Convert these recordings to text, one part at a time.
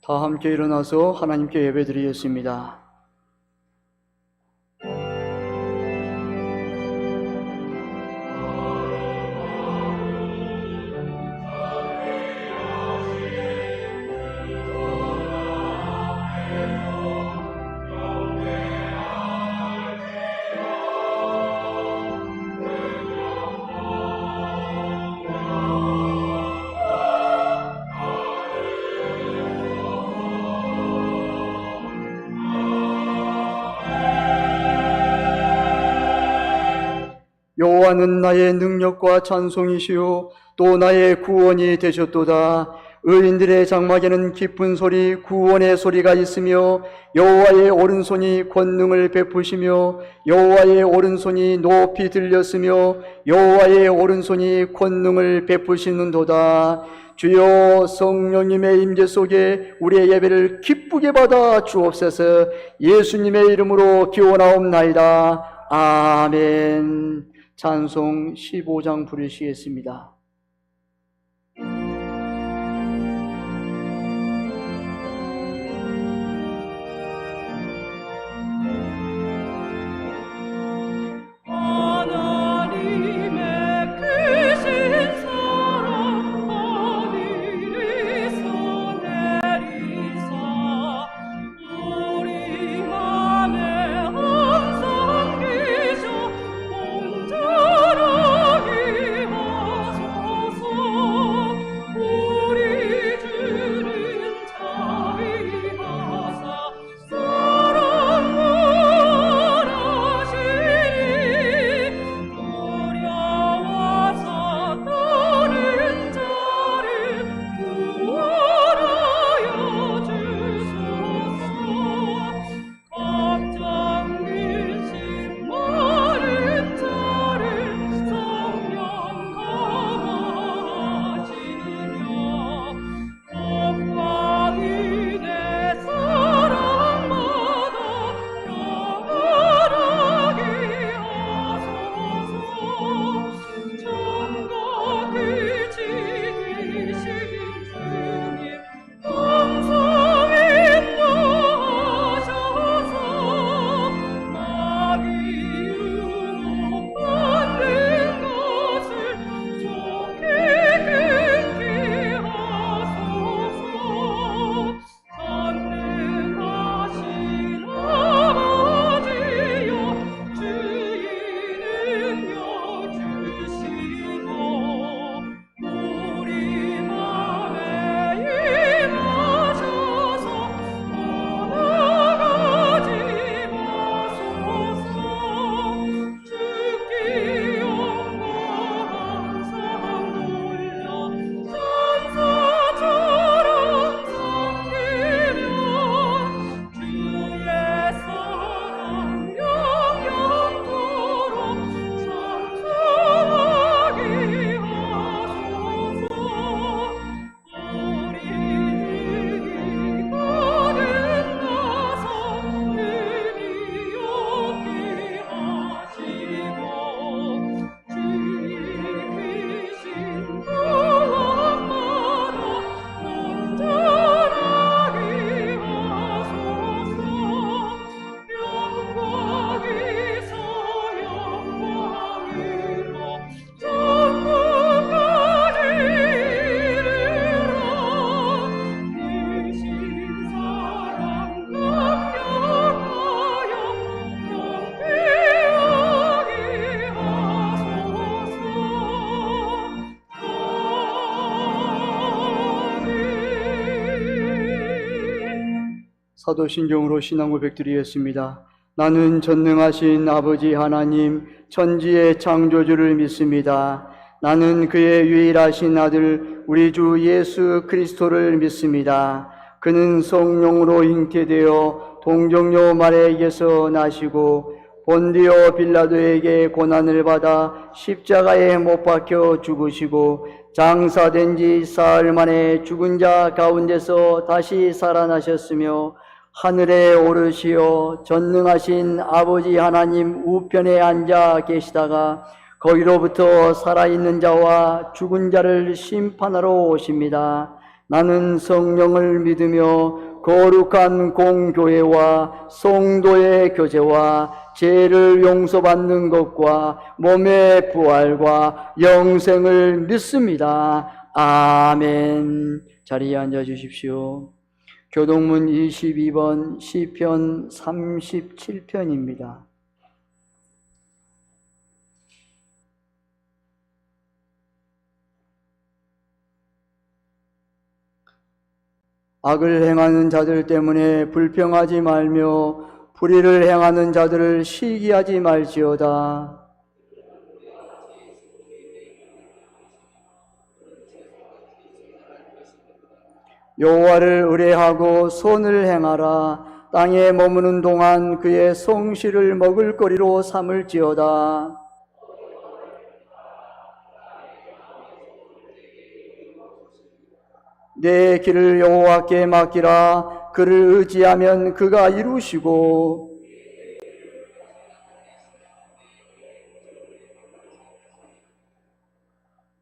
다 함께 일어나서 하나님께 예배드리겠습니다. 여호와는 나의 능력과 찬송이시요 또 나의 구원이 되셨도다. 의인들의 장막에는 기쁜 소리, 구원의 소리가 있으며 여호와의 오른손이 권능을 베푸시며 여호와의 오른손이 높이 들렸으며 여호와의 오른손이 권능을 베푸시는도다. 주여, 성령님의 임재 속에 우리의 예배를 기쁘게 받아 주옵소서. 예수님의 이름으로 기원하옵나이다. 아멘. 찬송 15장 부르시겠습니다. 사도신경으로 신앙 고백드리겠습니다. 나는 전능하신 아버지 하나님 천지의 창조주를 믿습니다. 나는 그의 유일하신 아들 우리 주 예수 그리스도를 믿습니다. 그는 성령으로 잉태되어 동정녀 마리아에게서 나시고 본디오 빌라도에게 고난을 받아 십자가에 못 박혀 죽으시고 장사된 지 사흘 만에 죽은 자 가운데서 다시 살아나셨으며 하늘에 오르시어 전능하신 아버지 하나님 우편에 앉아 계시다가 거기로부터 살아있는 자와 죽은 자를 심판하러 오십니다. 나는 성령을 믿으며 거룩한 공교회와 성도의 교제와 죄를 용서받는 것과 몸의 부활과 영생을 믿습니다. 아멘. 자리에 앉아 주십시오. 교동문 22번 시편 37편입니다. 악을 행하는 자들 때문에 불평하지 말며 불의를 행하는 자들을 시기하지 말지어다. 여호와를 의뢰하고 선을 행하라. 땅에 머무는 동안 그의 성실을 먹을거리로 삼을지어다. 내 길을 여호와께 맡기라. 그를 의지하면 그가 이루시고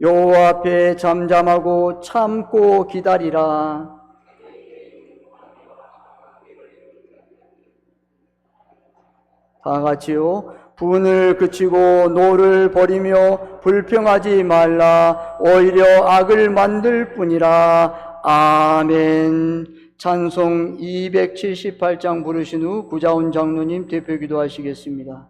여호와 앞에 잠잠하고 참고 기다리라. 다 같이요. 분을 그치고 노를 버리며 불평하지 말라. 오히려 악을 만들 뿐이라. 아멘. 찬송 278장 부르신 후 구자훈 장로님 대표 기도하시겠습니다.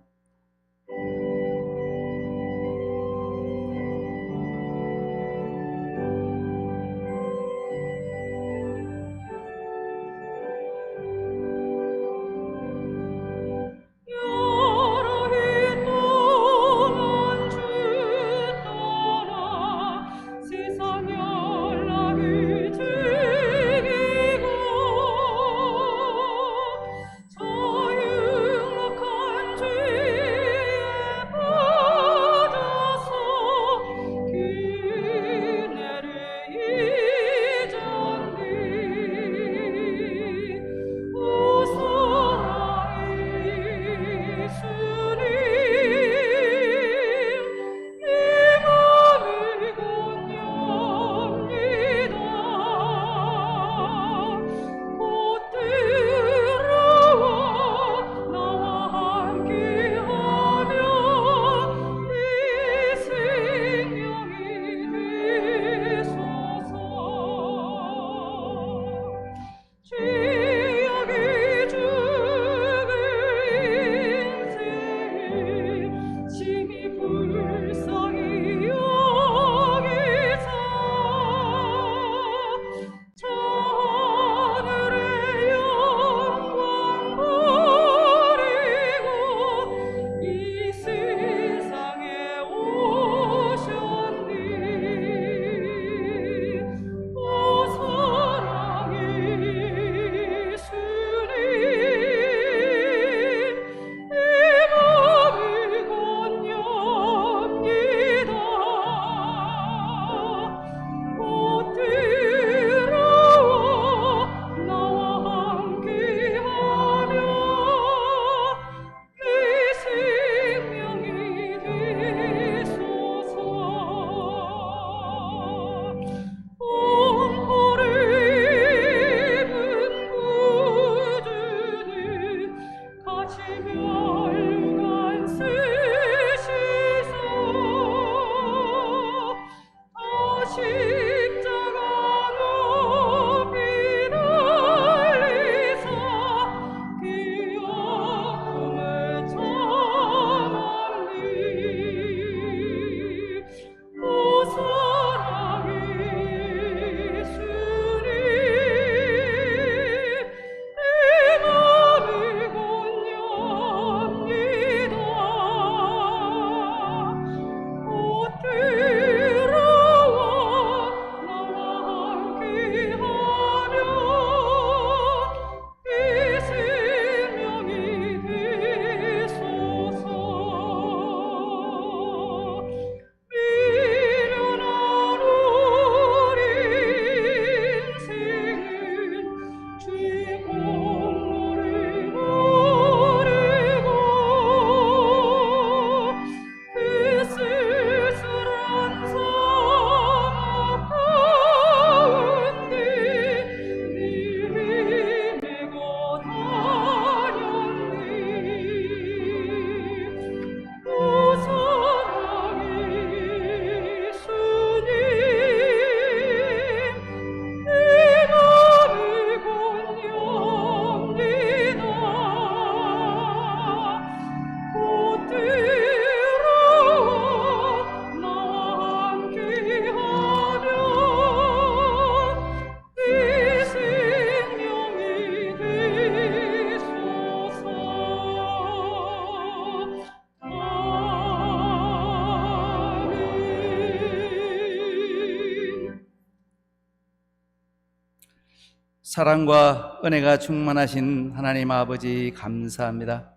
사랑과 은혜가 충만하신 하나님 아버지 감사합니다.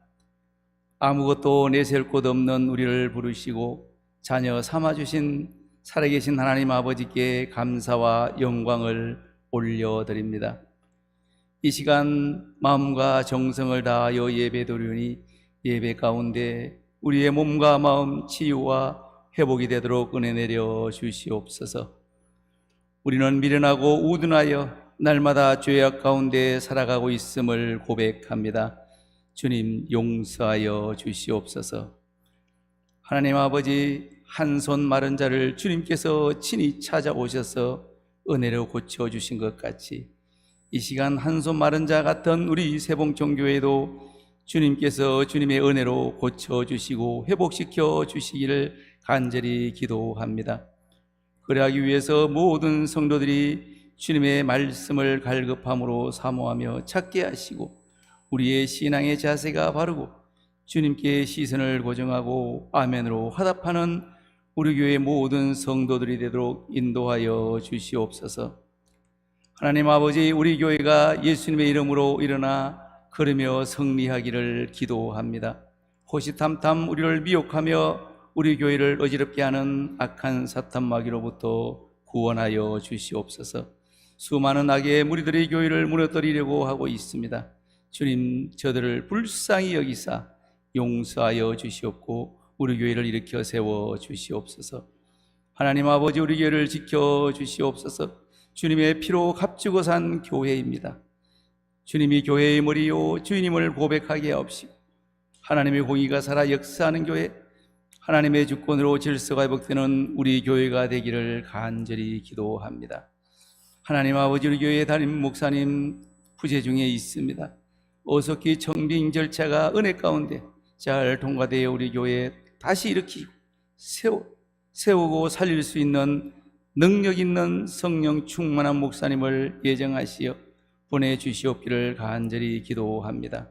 아무것도 내세울 곳 없는 우리를 부르시고 자녀 삼아주신 살아계신 하나님 아버지께 감사와 영광을 올려드립니다. 이 시간 마음과 정성을 다하여 예배드리니 예배 가운데 우리의 몸과 마음 치유와 회복이 되도록 은혜 내려 주시옵소서. 우리는 미련하고 우둔하여 날마다 죄악 가운데 살아가고 있음을 고백합니다. 주님 용서하여 주시옵소서. 하나님 아버지, 한 손 마른 자를 주님께서 친히 찾아오셔서 은혜로 고쳐주신 것 같이 이 시간 한 손 마른 자 같은 우리 세봉정교회도 주님께서 주님의 은혜로 고쳐주시고 회복시켜 주시기를 간절히 기도합니다. 그러하기 위해서 모든 성도들이 주님의 말씀을 갈급함으로 사모하며 찾게 하시고 우리의 신앙의 자세가 바르고 주님께 시선을 고정하고 아멘으로 화답하는 우리 교회 모든 성도들이 되도록 인도하여 주시옵소서. 하나님 아버지, 우리 교회가 예수님의 이름으로 일어나 걸으며 승리하기를 기도합니다. 호시탐탐 우리를 미혹하며 우리 교회를 어지럽게 하는 악한 사탄 마귀로부터 구원하여 주시옵소서. 수많은 악의 무리들이 교회를 무너뜨리려고 하고 있습니다. 주님, 저들을 불쌍히 여기사 용서하여 주시옵고 우리 교회를 일으켜 세워 주시옵소서. 하나님 아버지, 우리 교회를 지켜 주시옵소서. 주님의 피로 값주고 산 교회입니다. 주님이 교회의 머리요 주님을 고백하게 하옵시고 하나님의 공의가 살아 역사하는 교회, 하나님의 주권으로 질서가 회복되는 우리 교회가 되기를 간절히 기도합니다. 하나님 아버지, 우리 교회 담임 목사님 부재 중에 있습니다. 어석히 청빙 절차가 은혜 가운데 잘 통과되어 우리 교회에 다시 일으키고 세우고 살릴 수 있는 능력 있는 성령 충만한 목사님을 예정하시어 보내주시옵기를 간절히 기도합니다.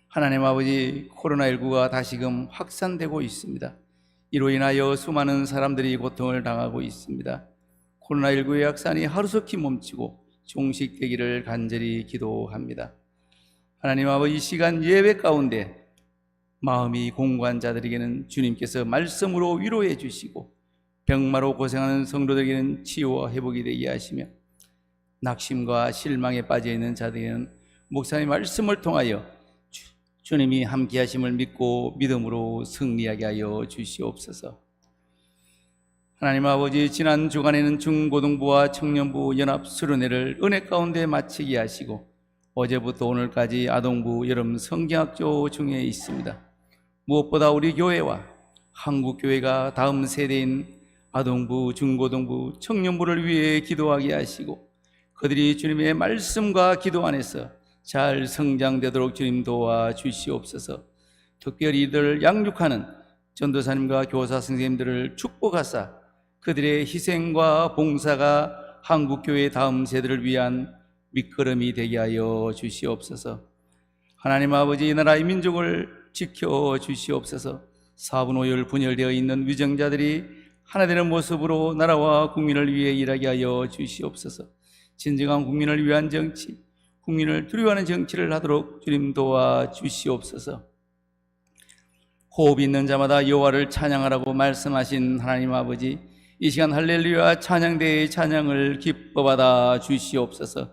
하나님 아버지, 코로나19가 다시금 확산되고 있습니다. 이로 인하여 수많은 사람들이 고통을 당하고 있습니다. 코로나19의 확산이 하루속히 멈추고 종식되기를 간절히 기도합니다. 하나님 아버지, 이 시간 예배 가운데 마음이 공고한 자들에게는 주님께서 말씀으로 위로해 주시고 병마로 고생하는 성도들에게는 치유와 회복이 되게 하시며 낙심과 실망에 빠져있는 자들에게는 목사님의 말씀을 통하여 주님이 함께 하심을 믿고 믿음으로 승리하게 하여 주시옵소서. 하나님 아버지, 지난 주간에는 중고등부와 청년부 연합 수련회를 은혜 가운데 마치게 하시고 어제부터 오늘까지 아동부 여름 성경학교 중에 있습니다. 무엇보다 우리 교회와 한국교회가 다음 세대인 아동부, 중고등부, 청년부를 위해 기도하게 하시고 그들이 주님의 말씀과 기도 안에서 잘 성장되도록 주님 도와주시옵소서. 특별히 이들을 양육하는 전도사님과 교사 선생님들을 축복하사 그들의 희생과 봉사가 한국교회 다음 세대를 위한 밑거름이 되게 하여 주시옵소서. 하나님 아버지, 이 나라의 민족을 지켜 주시옵소서. 사분오열 분열되어 있는 위정자들이 하나 되는 모습으로 나라와 국민을 위해 일하게 하여 주시옵소서. 진정한 국민을 위한 정치, 국민을 두려워하는 정치를 하도록 주님 도와주시옵소서. 호흡 있는 자마다 여호와를 찬양하라고 말씀하신 하나님 아버지, 이 시간 할렐루야 찬양대의 찬양을 기뻐받아 주시옵소서.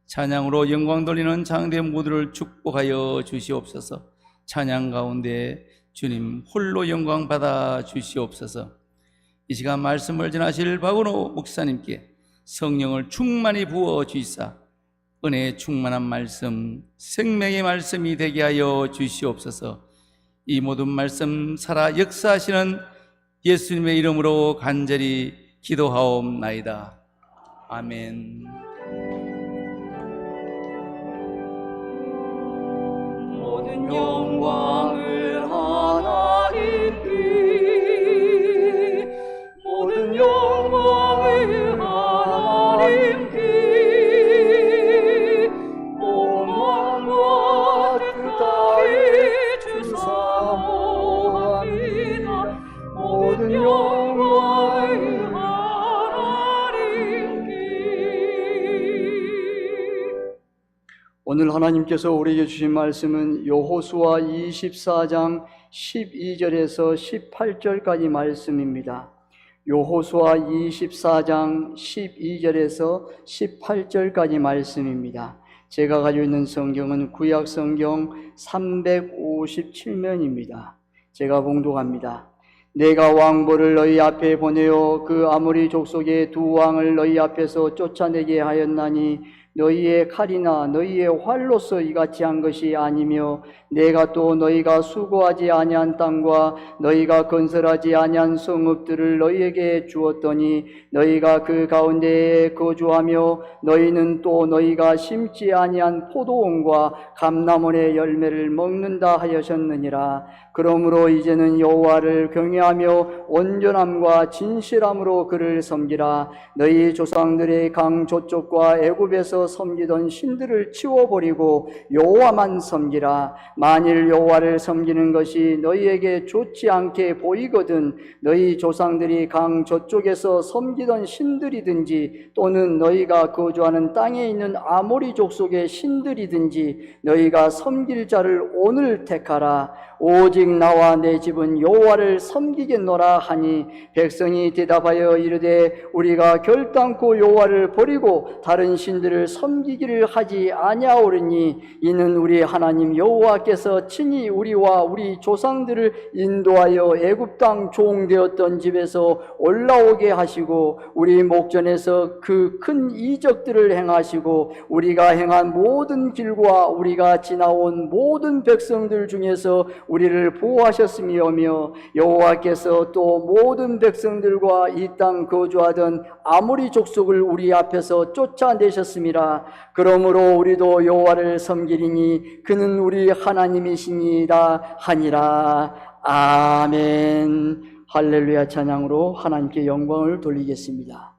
찬양으로 영광 돌리는 장대 모두를 축복하여 주시옵소서. 찬양 가운데 주님 홀로 영광 받아 주시옵소서. 이 시간 말씀을 전하실 박은호 목사님께 성령을 충만히 부어 주시사 은혜의 충만한 말씀, 생명의 말씀이 되게 하여 주시옵소서. 이 모든 말씀 살아 역사하시는 예수님의 이름으로 간절히 기도하옵나이다. 아멘. 모든 영광을 하나님께, 모든 영광을 하나님께, 오만과 뜻하에 주사모합니다. 모든 영광을 하나님께. 오늘 하나님께서 우리에게 주신 말씀은 여호수아 24장 12절에서 18절까지 말씀입니다. 여호수아 24장 12절에서 18절까지 말씀입니다. 제가 가지고 있는 성경은 구약 성경 357면입니다. 제가 봉독합니다. 내가 왕보를 너희 앞에 보내어 그 아모리 족속의 두 왕을 너희 앞에서 쫓아내게 하였나니 너희의 칼이나 너희의 활로서 이같이 한 것이 아니며 내가 또 너희가 수고하지 아니한 땅과 너희가 건설하지 아니한 성읍들을 너희에게 주었더니 너희가 그 가운데에 거주하며 너희는 또 너희가 심지 아니한 포도원과 감람원의 열매를 먹는다 하셨느니라. 그러므로 이제는 여호와를 경외하며 온전함과 진실함으로 그를 섬기라. 너희 조상들의 강 저쪽과 애굽에서 섬기던 신들을 치워버리고 여호와만 섬기라. 만일 여호와를 섬기는 것이 너희에게 좋지 않게 보이거든 너희 조상들이 강 저쪽에서 섬기던 신들이든지 또는 너희가 거주하는 땅에 있는 아모리 족속의 신들이든지 너희가 섬길 자를 오늘 택하라. 오직 나와 내 집은 여호와를 섬기겠노라 하니 백성이 대답하여 이르되 우리가 결단코 여호와를 버리고 다른 신들을 섬기기를 하지 아니하오리니 이는 우리 하나님 여호와께서 친히 우리와 우리 조상들을 인도하여 애굽 땅 종되었던 집에서 올라오게 하시고 우리 목전에서 그 큰 이적들을 행하시고 우리가 행한 모든 길과 우리가 지나온 모든 백성들 중에서 우리를 보호하셨으며 여호와께서 또 모든 백성들과 이 땅 거주하던 아모리 족속을 우리 앞에서 쫓아내셨음이라. 그러므로 우리도 여호와를 섬기리니 그는 우리 하나님이시니이다 하니라. 아멘. 할렐루야. 찬양으로 하나님께 영광을 돌리겠습니다.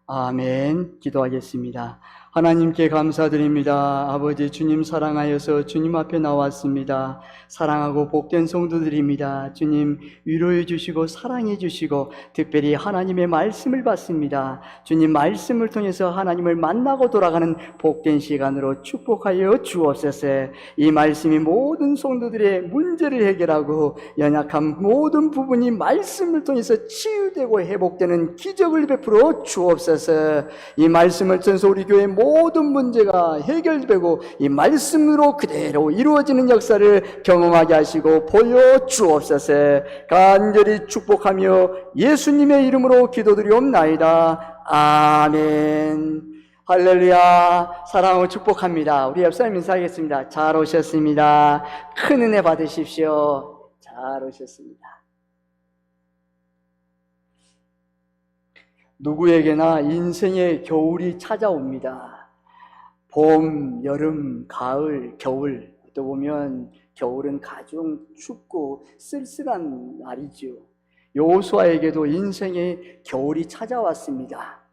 아멘. 기도하겠습니다. 하나님께 감사드립니다. 아버지 주님 사랑하여서 주님 앞에 나왔습니다. 사랑하고 복된 성도들입니다. 주님 위로해 주시고 사랑해 주시고 특별히 하나님의 말씀을 받습니다. 주님 말씀을 통해서 하나님을 만나고 돌아가는 복된 시간으로 축복하여 주옵소서. 이 말씀이 모든 성도들의 문제를 해결하고 연약한 모든 부분이 말씀을 통해서 치유되고 회복되는 기적을 베풀어 주옵소서. 이 말씀을 통해서 우리 교회 모든 문제가 해결되고 이 말씀으로 그대로 이루어지는 역사를 경험하게 하시고 보여 주옵소서. 간절히 축복하며 예수님의 이름으로 기도드리옵나이다. 아멘. 할렐루야. 사랑하고 축복합니다. 우리 옆사람 인사하겠습니다. 잘 오셨습니다. 큰 은혜 받으십시오. 잘 오셨습니다. 누구에게나 인생의 겨울이 찾아옵니다. 봄, 여름, 가을, 겨울. 또 보면 겨울은 가장 춥고 쓸쓸한 날이죠. 여호수아에게도 인생의 겨울이 찾아왔습니다.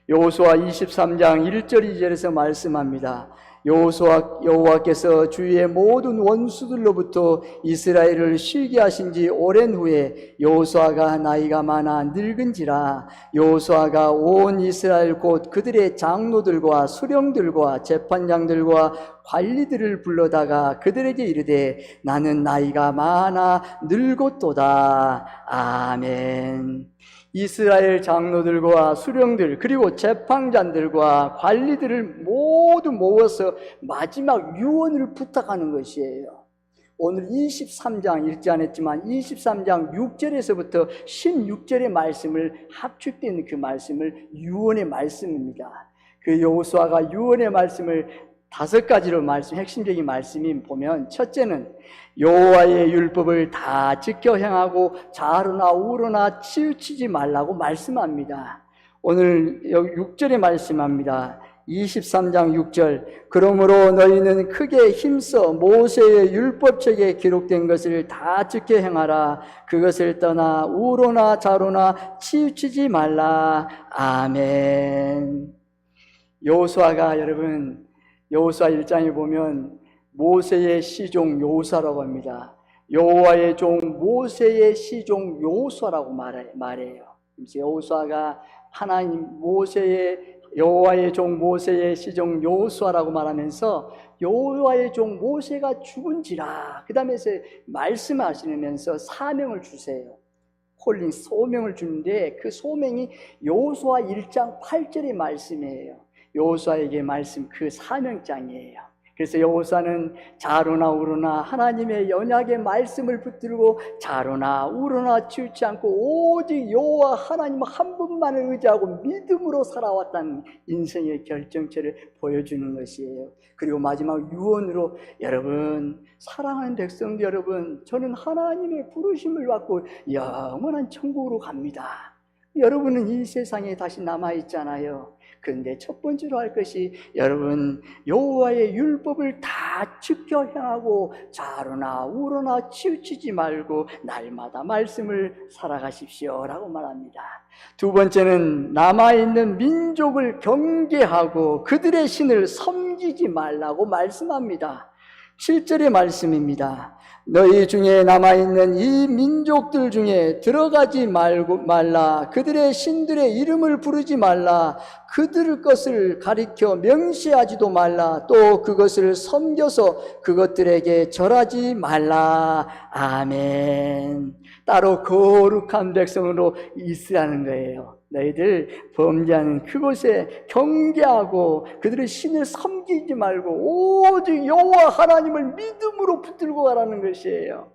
여호수아 23장 1절 2절에서 말씀합니다. 여호와께서 주위의 모든 원수들로부터 이스라엘을 쉬게 하신 지 오랜 후에 여호수아가 나이가 많아 늙은지라 여호수아가 온 이스라엘 곧 그들의 장로들과 수령들과 재판장들과 관리들을 불러다가 그들에게 이르되 나는 나이가 많아 늙었도다. 아멘. 이스라엘 장로들과 수령들 그리고 재판장들과 관리들을 모두 모아서 마지막 유언을 부탁하는 것이에요. 오늘 23장 읽지 않았지만 23장 6절에서부터 16절의 말씀을 합축된 그 말씀을 유언의 말씀입니다. 그 여호수아가 유언의 말씀을 5가지로 핵심적인 말씀이 보면, 첫째는 여호와의 율법을 다 지켜 행하고 좌로나 우로나 치우치지 말라고 말씀합니다. 오늘 6절에 말씀합니다. 23장 6절 그러므로 너희는 크게 힘써 모세의 율법책에 기록된 것을 다 지켜 행하라. 그것을 떠나 우로나 좌로나 치우치지 말라. 아멘. 여호수아가 여러분 여호수아 1장에 보면 모세의 시종 여호수아라고 합니다. 여호와의 종 모세의 시종 여호수아라고 말해요. 그래서 여호수아가 여호와의 종 모세의 시종 여호수아라고 말하면서 여호와의 종 모세가 죽은지라 그 다음에 말씀하시면서 사명을 주세요. 소명을 주는데 그 소명이 여호수아 1장 8절의 말씀이에요. 여호수아에게 말씀 그 사명장이에요. 그래서 여호수아는 좌로나 우로나 하나님의 언약의 말씀을 붙들고 좌로나 우로나 치우치 않고 오직 여호와 하나님 한 분만을 의지하고 믿음으로 살아왔다는 인생의 결정체를 보여주는 것이에요. 그리고 마지막 유언으로 여러분 사랑하는 백성들 여러분 저는 하나님의 부르심을 받고 영원한 천국으로 갑니다. 여러분은 이 세상에 다시 남아있잖아요. 그런데 첫 번째로 할 것이 여러분 여호와의 율법을 다 지켜 행하고 좌로나 우로나 치우치지 말고 날마다 말씀을 살아가십시오 라고 말합니다. 두 번째는 남아있는 민족을 경계하고 그들의 신을 섬기지 말라고 말씀합니다. 7절의 말씀입니다. 너희 중에 남아있는 이 민족들 중에 들어가지 말라. 그들의 신들의 이름을 부르지 말라. 그들 것을 가리켜 명시하지도 말라. 또 그것을 섬겨서 그것들에게 절하지 말라. 아멘. 따로 거룩한 백성으로 있으라는 거예요. 너희들 범죄하는 그곳에 경계하고 그들의 신을 섬기지 말고 오직 여호와 하나님을 믿음으로 붙들고 가라는 것이에요.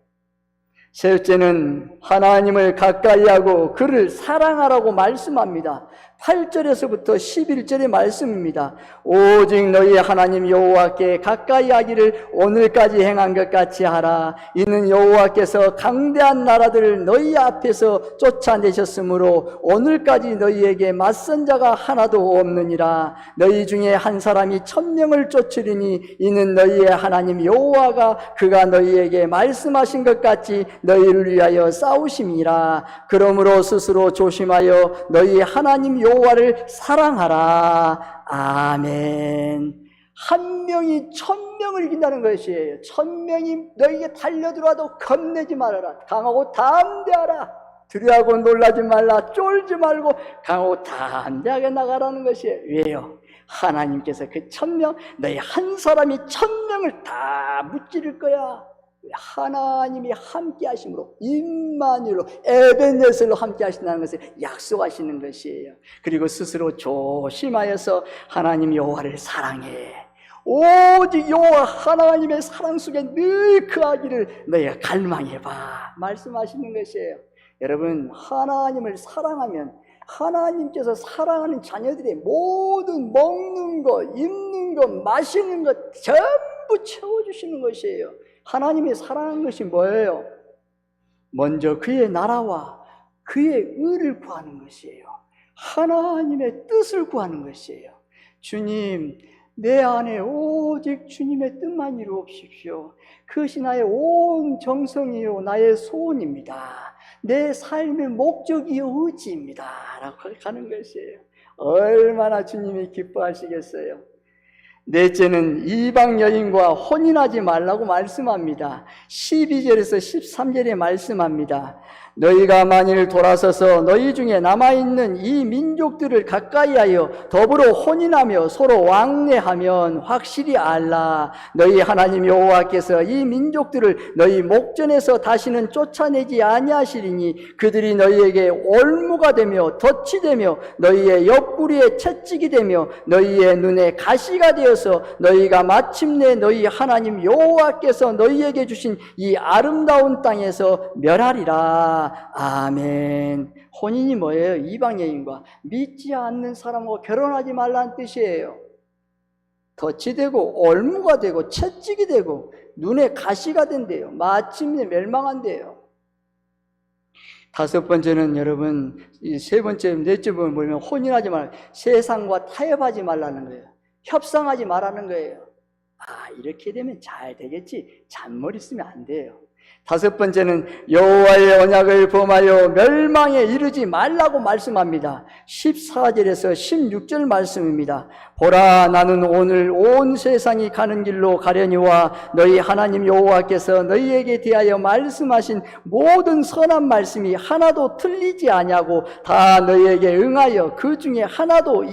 셋째는 하나님을 가까이하고 그를 사랑하라고 말씀합니다. 8절에서부터 11절의 말씀입니다. 오직 너희 하나님 여호와께 가까이 하기를 오늘까지 행한 것 같이 하라. 이는 여호와께서 강대한 나라들을 너희 앞에서 쫓아내셨으므로 오늘까지 너희에게 맞선 자가 하나도 없느니라. 너희 중에 한 사람이 1000명을 쫓으리니 이는 너희의 하나님 여호와가 그가 너희에게 말씀하신 것 같이 너희를 위하여 싸우심이라. 그러므로 스스로 조심하여 너희 하나님 여호와를 사랑하라. 아멘. 한 명이 1000명을 이긴다는 것이에요. 1000명이 너희에게 달려들어와도 겁내지 말아라. 강하고 담대하라. 두려워하고 놀라지 말라. 쫄지 말고 강하고 담대하게 나가라는 것이에요. 왜요? 하나님께서 그 1000명, 너희 한 사람이 1000명을 다 무찌를 거야. 하나님이 함께 하심으로, 임마누엘로, 에벤네셀로 함께 하신다는 것을 약속하시는 것이에요. 그리고 스스로 조심하여서 하나님 여호와를 사랑해. 오직 여호와 하나님의 사랑 속에 늘 거하기를 너희가 갈망해봐 말씀하시는 것이에요. 여러분, 하나님을 사랑하면 하나님께서 사랑하는 자녀들의 모든 먹는 것, 입는 것, 마시는 것 전부 채워주시는 것이에요. 하나님이 사랑하는 것이 뭐예요? 먼저 그의 나라와 그의 의를 구하는 것이에요. 하나님의 뜻을 구하는 것이에요. 주님, 내 안에 오직 주님의 뜻만 이루옵십시오. 그것이 나의 온 정성이요 나의 소원입니다. 내 삶의 목적이요 의지입니다 라고 하는 것이에요. 얼마나 주님이 기뻐하시겠어요. 넷째는 이방 여인과 혼인하지 말라고 말씀합니다. 12절에서 13절에 말씀합니다. 너희가 만일 돌아서서 너희 중에 남아있는 이 민족들을 가까이하여 더불어 혼인하며 서로 왕래하면 확실히 알라. 너희 하나님 여호와께서 이 민족들을 너희 목전에서 다시는 쫓아내지 아니하시리니 그들이 너희에게 올무가 되며 덫이 되며 너희의 옆구리에 채찍이 되며 너희의 눈에 가시가 되어서 너희가 마침내 너희 하나님 여호와께서 너희에게 주신 이 아름다운 땅에서 멸하리라. 아멘. 혼인이 뭐예요? 이방 여인과 믿지 않는 사람하고 결혼하지 말라는 뜻이에요. 덫이 되고 올무가 되고 채찍이 되고 눈에 가시가 된대요. 마침내 멸망한대요. 다섯 번째는 여러분, 세 번째, 넷째 보면 혼인하지 말라. 세상과 타협하지 말라는 거예요. 협상하지 말라는 거예요. 아, 이렇게 되면 잘 되겠지. 잔머리 쓰면 안 돼요. 다섯 번째는 여호와의 언약을 범하여 멸망에 이르지 말라고 말씀합니다. 14절에서 16절 말씀입니다. 보라, 나는 오늘 온 세상이 가는 길로 가려니와 너희 하나님 여호와께서 너희에게 대하여 말씀하신 모든 선한 말씀이 하나도 틀리지 아니하고 다 너희에게 응하여 그 중에 하나도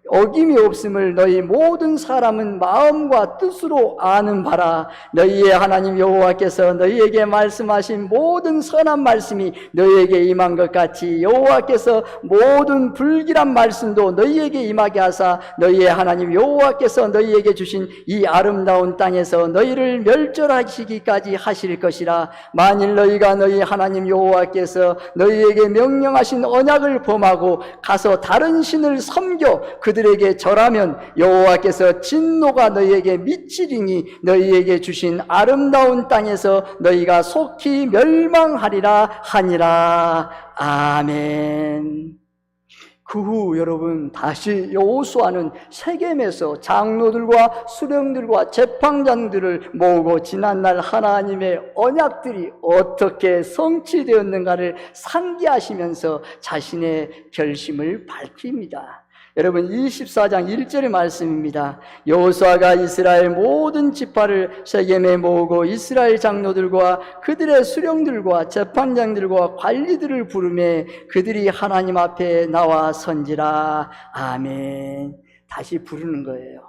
어김이 없음을 너희 모든 사람은 마음과 뜻으로 아는 바라. 너희의 하나님 여호와께서 너희에게 말씀하신 모든 선한 말씀이 너희에게 임한 것 같이 여호와께서 모든 불길한 말씀도 너희에게 임하게 하사 너희의 하나님 여호와께서 너희에게 주신 이 아름다운 땅에서 너희를 멸절하시기까지 하실 것이라. 만일 너희가 너희 하나님 여호와께서 너희에게 명령하신 언약을 범하고 가서 다른 신을 섬겨 그들에게 절하면 여호와께서 진노가 너희에게 미치리니 너희에게 주신 아름다운 땅에서 너희가 속히 멸망하리라 하니라. 아멘. 그 후 여러분, 다시 여호수아는 세겜에서 장로들과 수령들과 재판장들을 모으고 지난날 하나님의 언약들이 어떻게 성취되었는가를 상기하시면서 자신의 결심을 밝힙니다. 여러분, 24장 1절의 말씀입니다. 여호수아가 이스라엘 모든 지파를 세겜에 모으고 이스라엘 장로들과 그들의 수령들과 재판장들과 관리들을 부르매 그들이 하나님 앞에 나와 선지라. 아멘. 다시 부르는 거예요.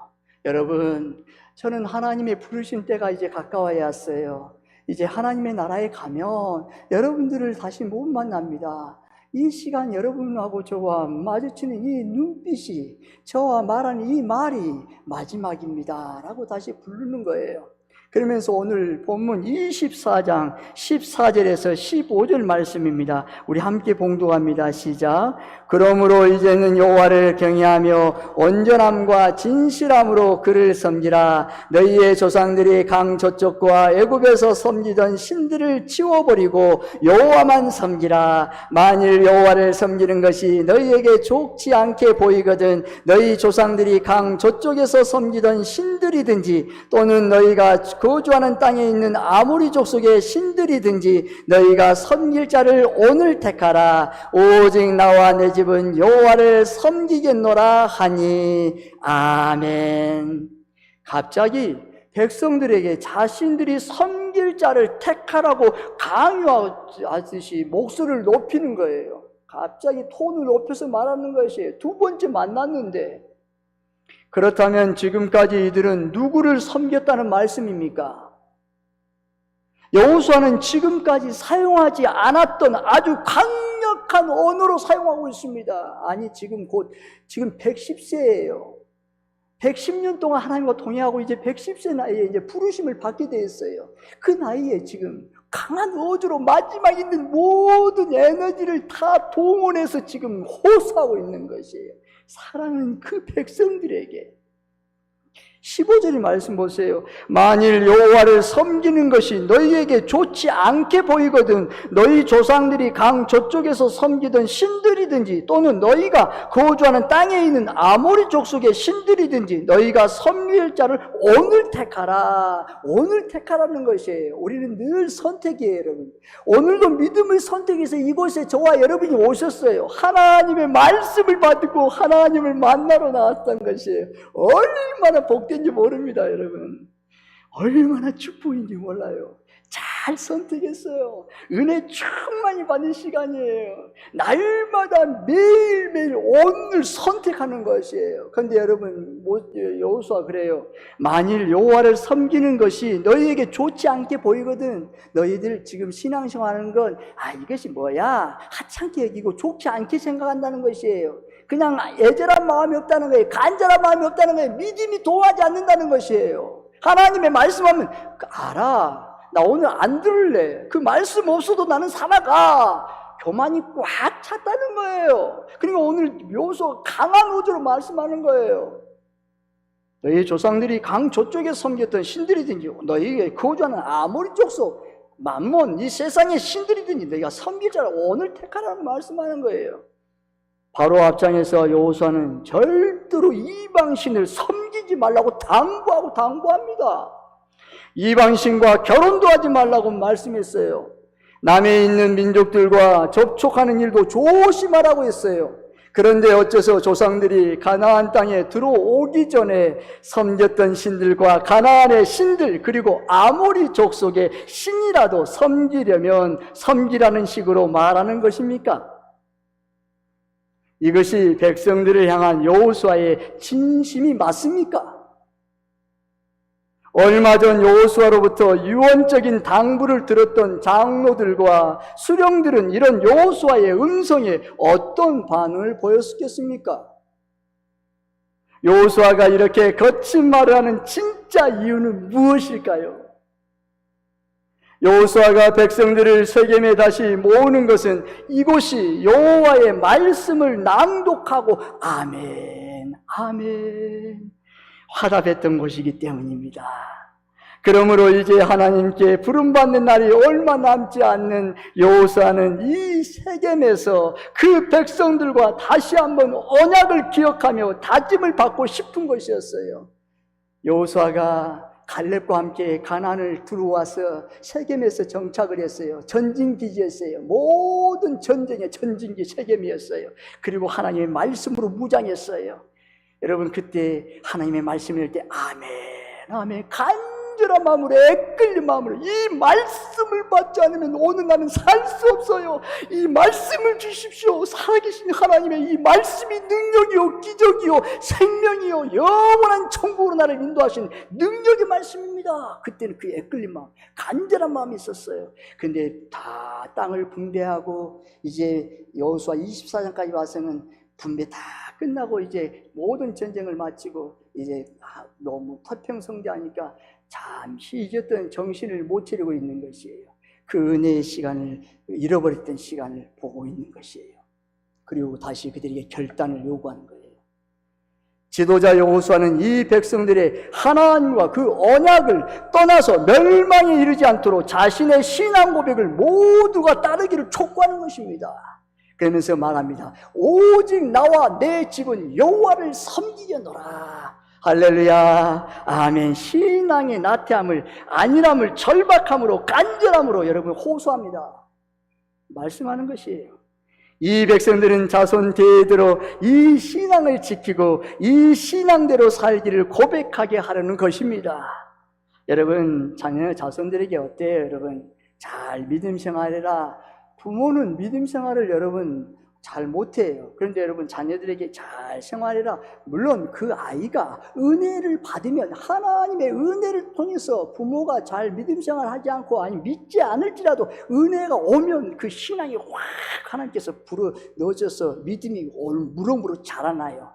여러분, 저는 하나님의 부르신 때가 이제 가까워야 왔어요. 이제 하나님의 나라에 가면 여러분들을 다시 못 만납니다. 이 시간 여러분하고 저와 마주치는 이 눈빛이, 저와 말하는 이 말이 마지막입니다 라고 다시 부르는 거예요. 그러면서 오늘 본문 24장 14절에서 15절 말씀입니다. 우리 함께 봉독합니다. 시작. 그러므로 이제는 여호와를 경외하며 온전함과 진실함으로 그를 섬기라. 너희의 조상들이 강 저쪽과 애굽에서 섬기던 신들을 치워버리고 여호와만 섬기라. 만일 여호와를 섬기는 것이 너희에게 좋지 않게 보이거든 너희 조상들이 강 저쪽에서 섬기던 신들이든지 또는 너희가 거주하는 땅에 있는 아모리 족속의 신들이든지 너희가 섬길 자를 오늘 택하라. 오직 나와 내 집은 여호와를 섬기겠노라 하니. 아멘. 갑자기 백성들에게 자신들이 섬길 자를 택하라고 강요하듯이 목소리를 높이는 거예요. 갑자기 톤을 높여서 말하는 것이에요. 두 번째 만났는데. 그렇다면 지금까지 이들은 누구를 섬겼다는 말씀입니까? 여호수아는 지금까지 사용하지 않았던 아주 강력한 언어로 사용하고 있습니다. 아니, 지금 110세예요. 110년 동안 하나님과 동행하고 이제 110세 나이에 이제 부르심을 받게 되었어요. 그 나이에 지금 강한 어조로 마지막 있는 모든 에너지를 다 동원해서 지금 호소하고 있는 것이에요. 사랑하는 그 백성들에게. 15절의 말씀 보세요. 만일 여호와를 섬기는 것이 너희에게 좋지 않게 보이거든 너희 조상들이 강 저쪽에서 섬기던 신들이든지 또는 너희가 거주하는 땅에 있는 아모리 족속의 신들이든지 너희가 섬길 자를 오늘 택하라. 오늘 택하라는 것이에요. 우리는 늘 선택이에요, 여러분. 오늘도 믿음을 선택해서 이곳에 저와 여러분이 오셨어요. 하나님의 말씀을 받고 하나님을 만나러 나왔던 것이에요. 얼마나 복된지 모릅니다, 여러분. 얼마나 축복인지 몰라요. 잘 선택했어요. 은혜 충만히 받는 시간이에요. 날마다 매일매일 오늘 선택하는 것이에요. 그런데 여러분, 여호수아 그래요. 만일 여호와를 섬기는 것이 너희에게 좋지 않게 보이거든 너희들 지금 신앙생활하는 건 이것이 뭐야? 하찮게 여기고 좋지 않게 생각한다는 것이에요. 그냥 애절한 마음이 없다는 거예요. 간절한 마음이 없다는 거예요. 믿음이 동하지 않는다는 것이에요. 하나님의 말씀하면 알아. 나 오늘 안 들을래. 그 말씀 없어도 나는 살아가. 교만이 꽉 찼다는 거예요. 그러니까 오늘 여호수아가 강한 어조로 말씀하는 거예요. 너희 조상들이 강 저쪽에 섬겼던 신들이든지 너희에게 거주하는 아모리 족속 만몬 이 세상의 신들이든지 너희가 섬길 자를 오늘 택하라는 말씀하는 거예요. 바로 앞장에서 여호수아는 절대로 이방신을 섬기지 말라고 당부합니다. 이방신과 결혼도 하지 말라고 말씀했어요. 남에 있는 민족들과 접촉하는 일도 조심하라고 했어요. 그런데 어째서 조상들이 가나안 땅에 들어오기 전에 섬겼던 신들과 가나안의 신들 그리고 아모리 족속의 신이라도 섬기려면 섬기라는 식으로 말하는 것입니까? 이것이 백성들을 향한 여호수아의 진심이 맞습니까? 얼마 전 여호수아로부터 유언적인 당부를 들었던 장로들과 수령들은 이런 여호수아의 음성에 어떤 반응을 보였겠습니까? 여호수아가 이렇게 거친 말을 하는 진짜 이유는 무엇일까요? 여호수아가 백성들을 세겜에 다시 모으는 것은 이곳이 여호와의 말씀을 낭독하고 아멘, 아멘 화답했던 곳이기 때문입니다. 그러므로 이제 하나님께 부름받는 날이 얼마 남지 않는 여호수아는 이 세겜에서 그 백성들과 다시 한번 언약을 기억하며 다짐을 받고 싶은 것이었어요. 여호수아가 갈렙과 함께 가나안을 들어와서 세겜에서 정착을 했어요. 전진기지였어요. 모든 전쟁의 전진기 세겜이었어요. 그리고 하나님의 말씀으로 무장했어요. 여러분 그때 하나님의 말씀을 할 때 아멘 아멘 간절한 마음으로 애끓는 마음으로 이 말씀을 받지 않으면 오늘 나는 살 수 없어요. 이 말씀을 주십시오. 살아계신 하나님의 이 말씀이 능력이요 기적이요 생명이요 영원한 천국으로 나를 인도하신 능력의 말씀입니다. 그때는 그 애끓는 마음 간절한 마음이 있었어요. 근데 다 땅을 분배하고 이제 여호수아 24장까지 와서는 분배 다 끝나고 이제 모든 전쟁을 마치고 이제 너무 태평성대하니까 잠시 잊었던 정신을 못 차리고 있는 것이에요. 그 은혜의 시간을 잃어버렸던 시간을 보고 있는 것이에요. 그리고 다시 그들에게 결단을 요구하는 거예요. 지도자 여호수아는 이 백성들의 하나님과 그 언약을 떠나서 멸망에 이르지 않도록 자신의 신앙 고백을 모두가 따르기를 촉구하는 것입니다. 그러면서 말합니다. 오직 나와 내 집은 여호와를 섬기겠노라. 할렐루야. 아멘. 신앙의 나태함을, 안일함을, 절박함으로, 간절함으로 여러분 호소합니다. 말씀하는 것이에요. 이 백성들은 자손 대대로 이 신앙을 지키고 이 신앙대로 살기를 고백하게 하려는 것입니다. 여러분, 자녀 자손들에게 어때요? 여러분, 잘 믿음 생활해라. 부모는 믿음 생활을 여러분 잘 못해요. 그런데 여러분, 자녀들에게 잘 생활해라. 물론 그 아이가 은혜를 받으면, 하나님의 은혜를 통해서 부모가 잘 믿음 생활하지 않고 아니 믿지 않을지라도 은혜가 오면 그 신앙이 확 하나님께서 불어 넣어져서 믿음이 무럭무럭 자라나요.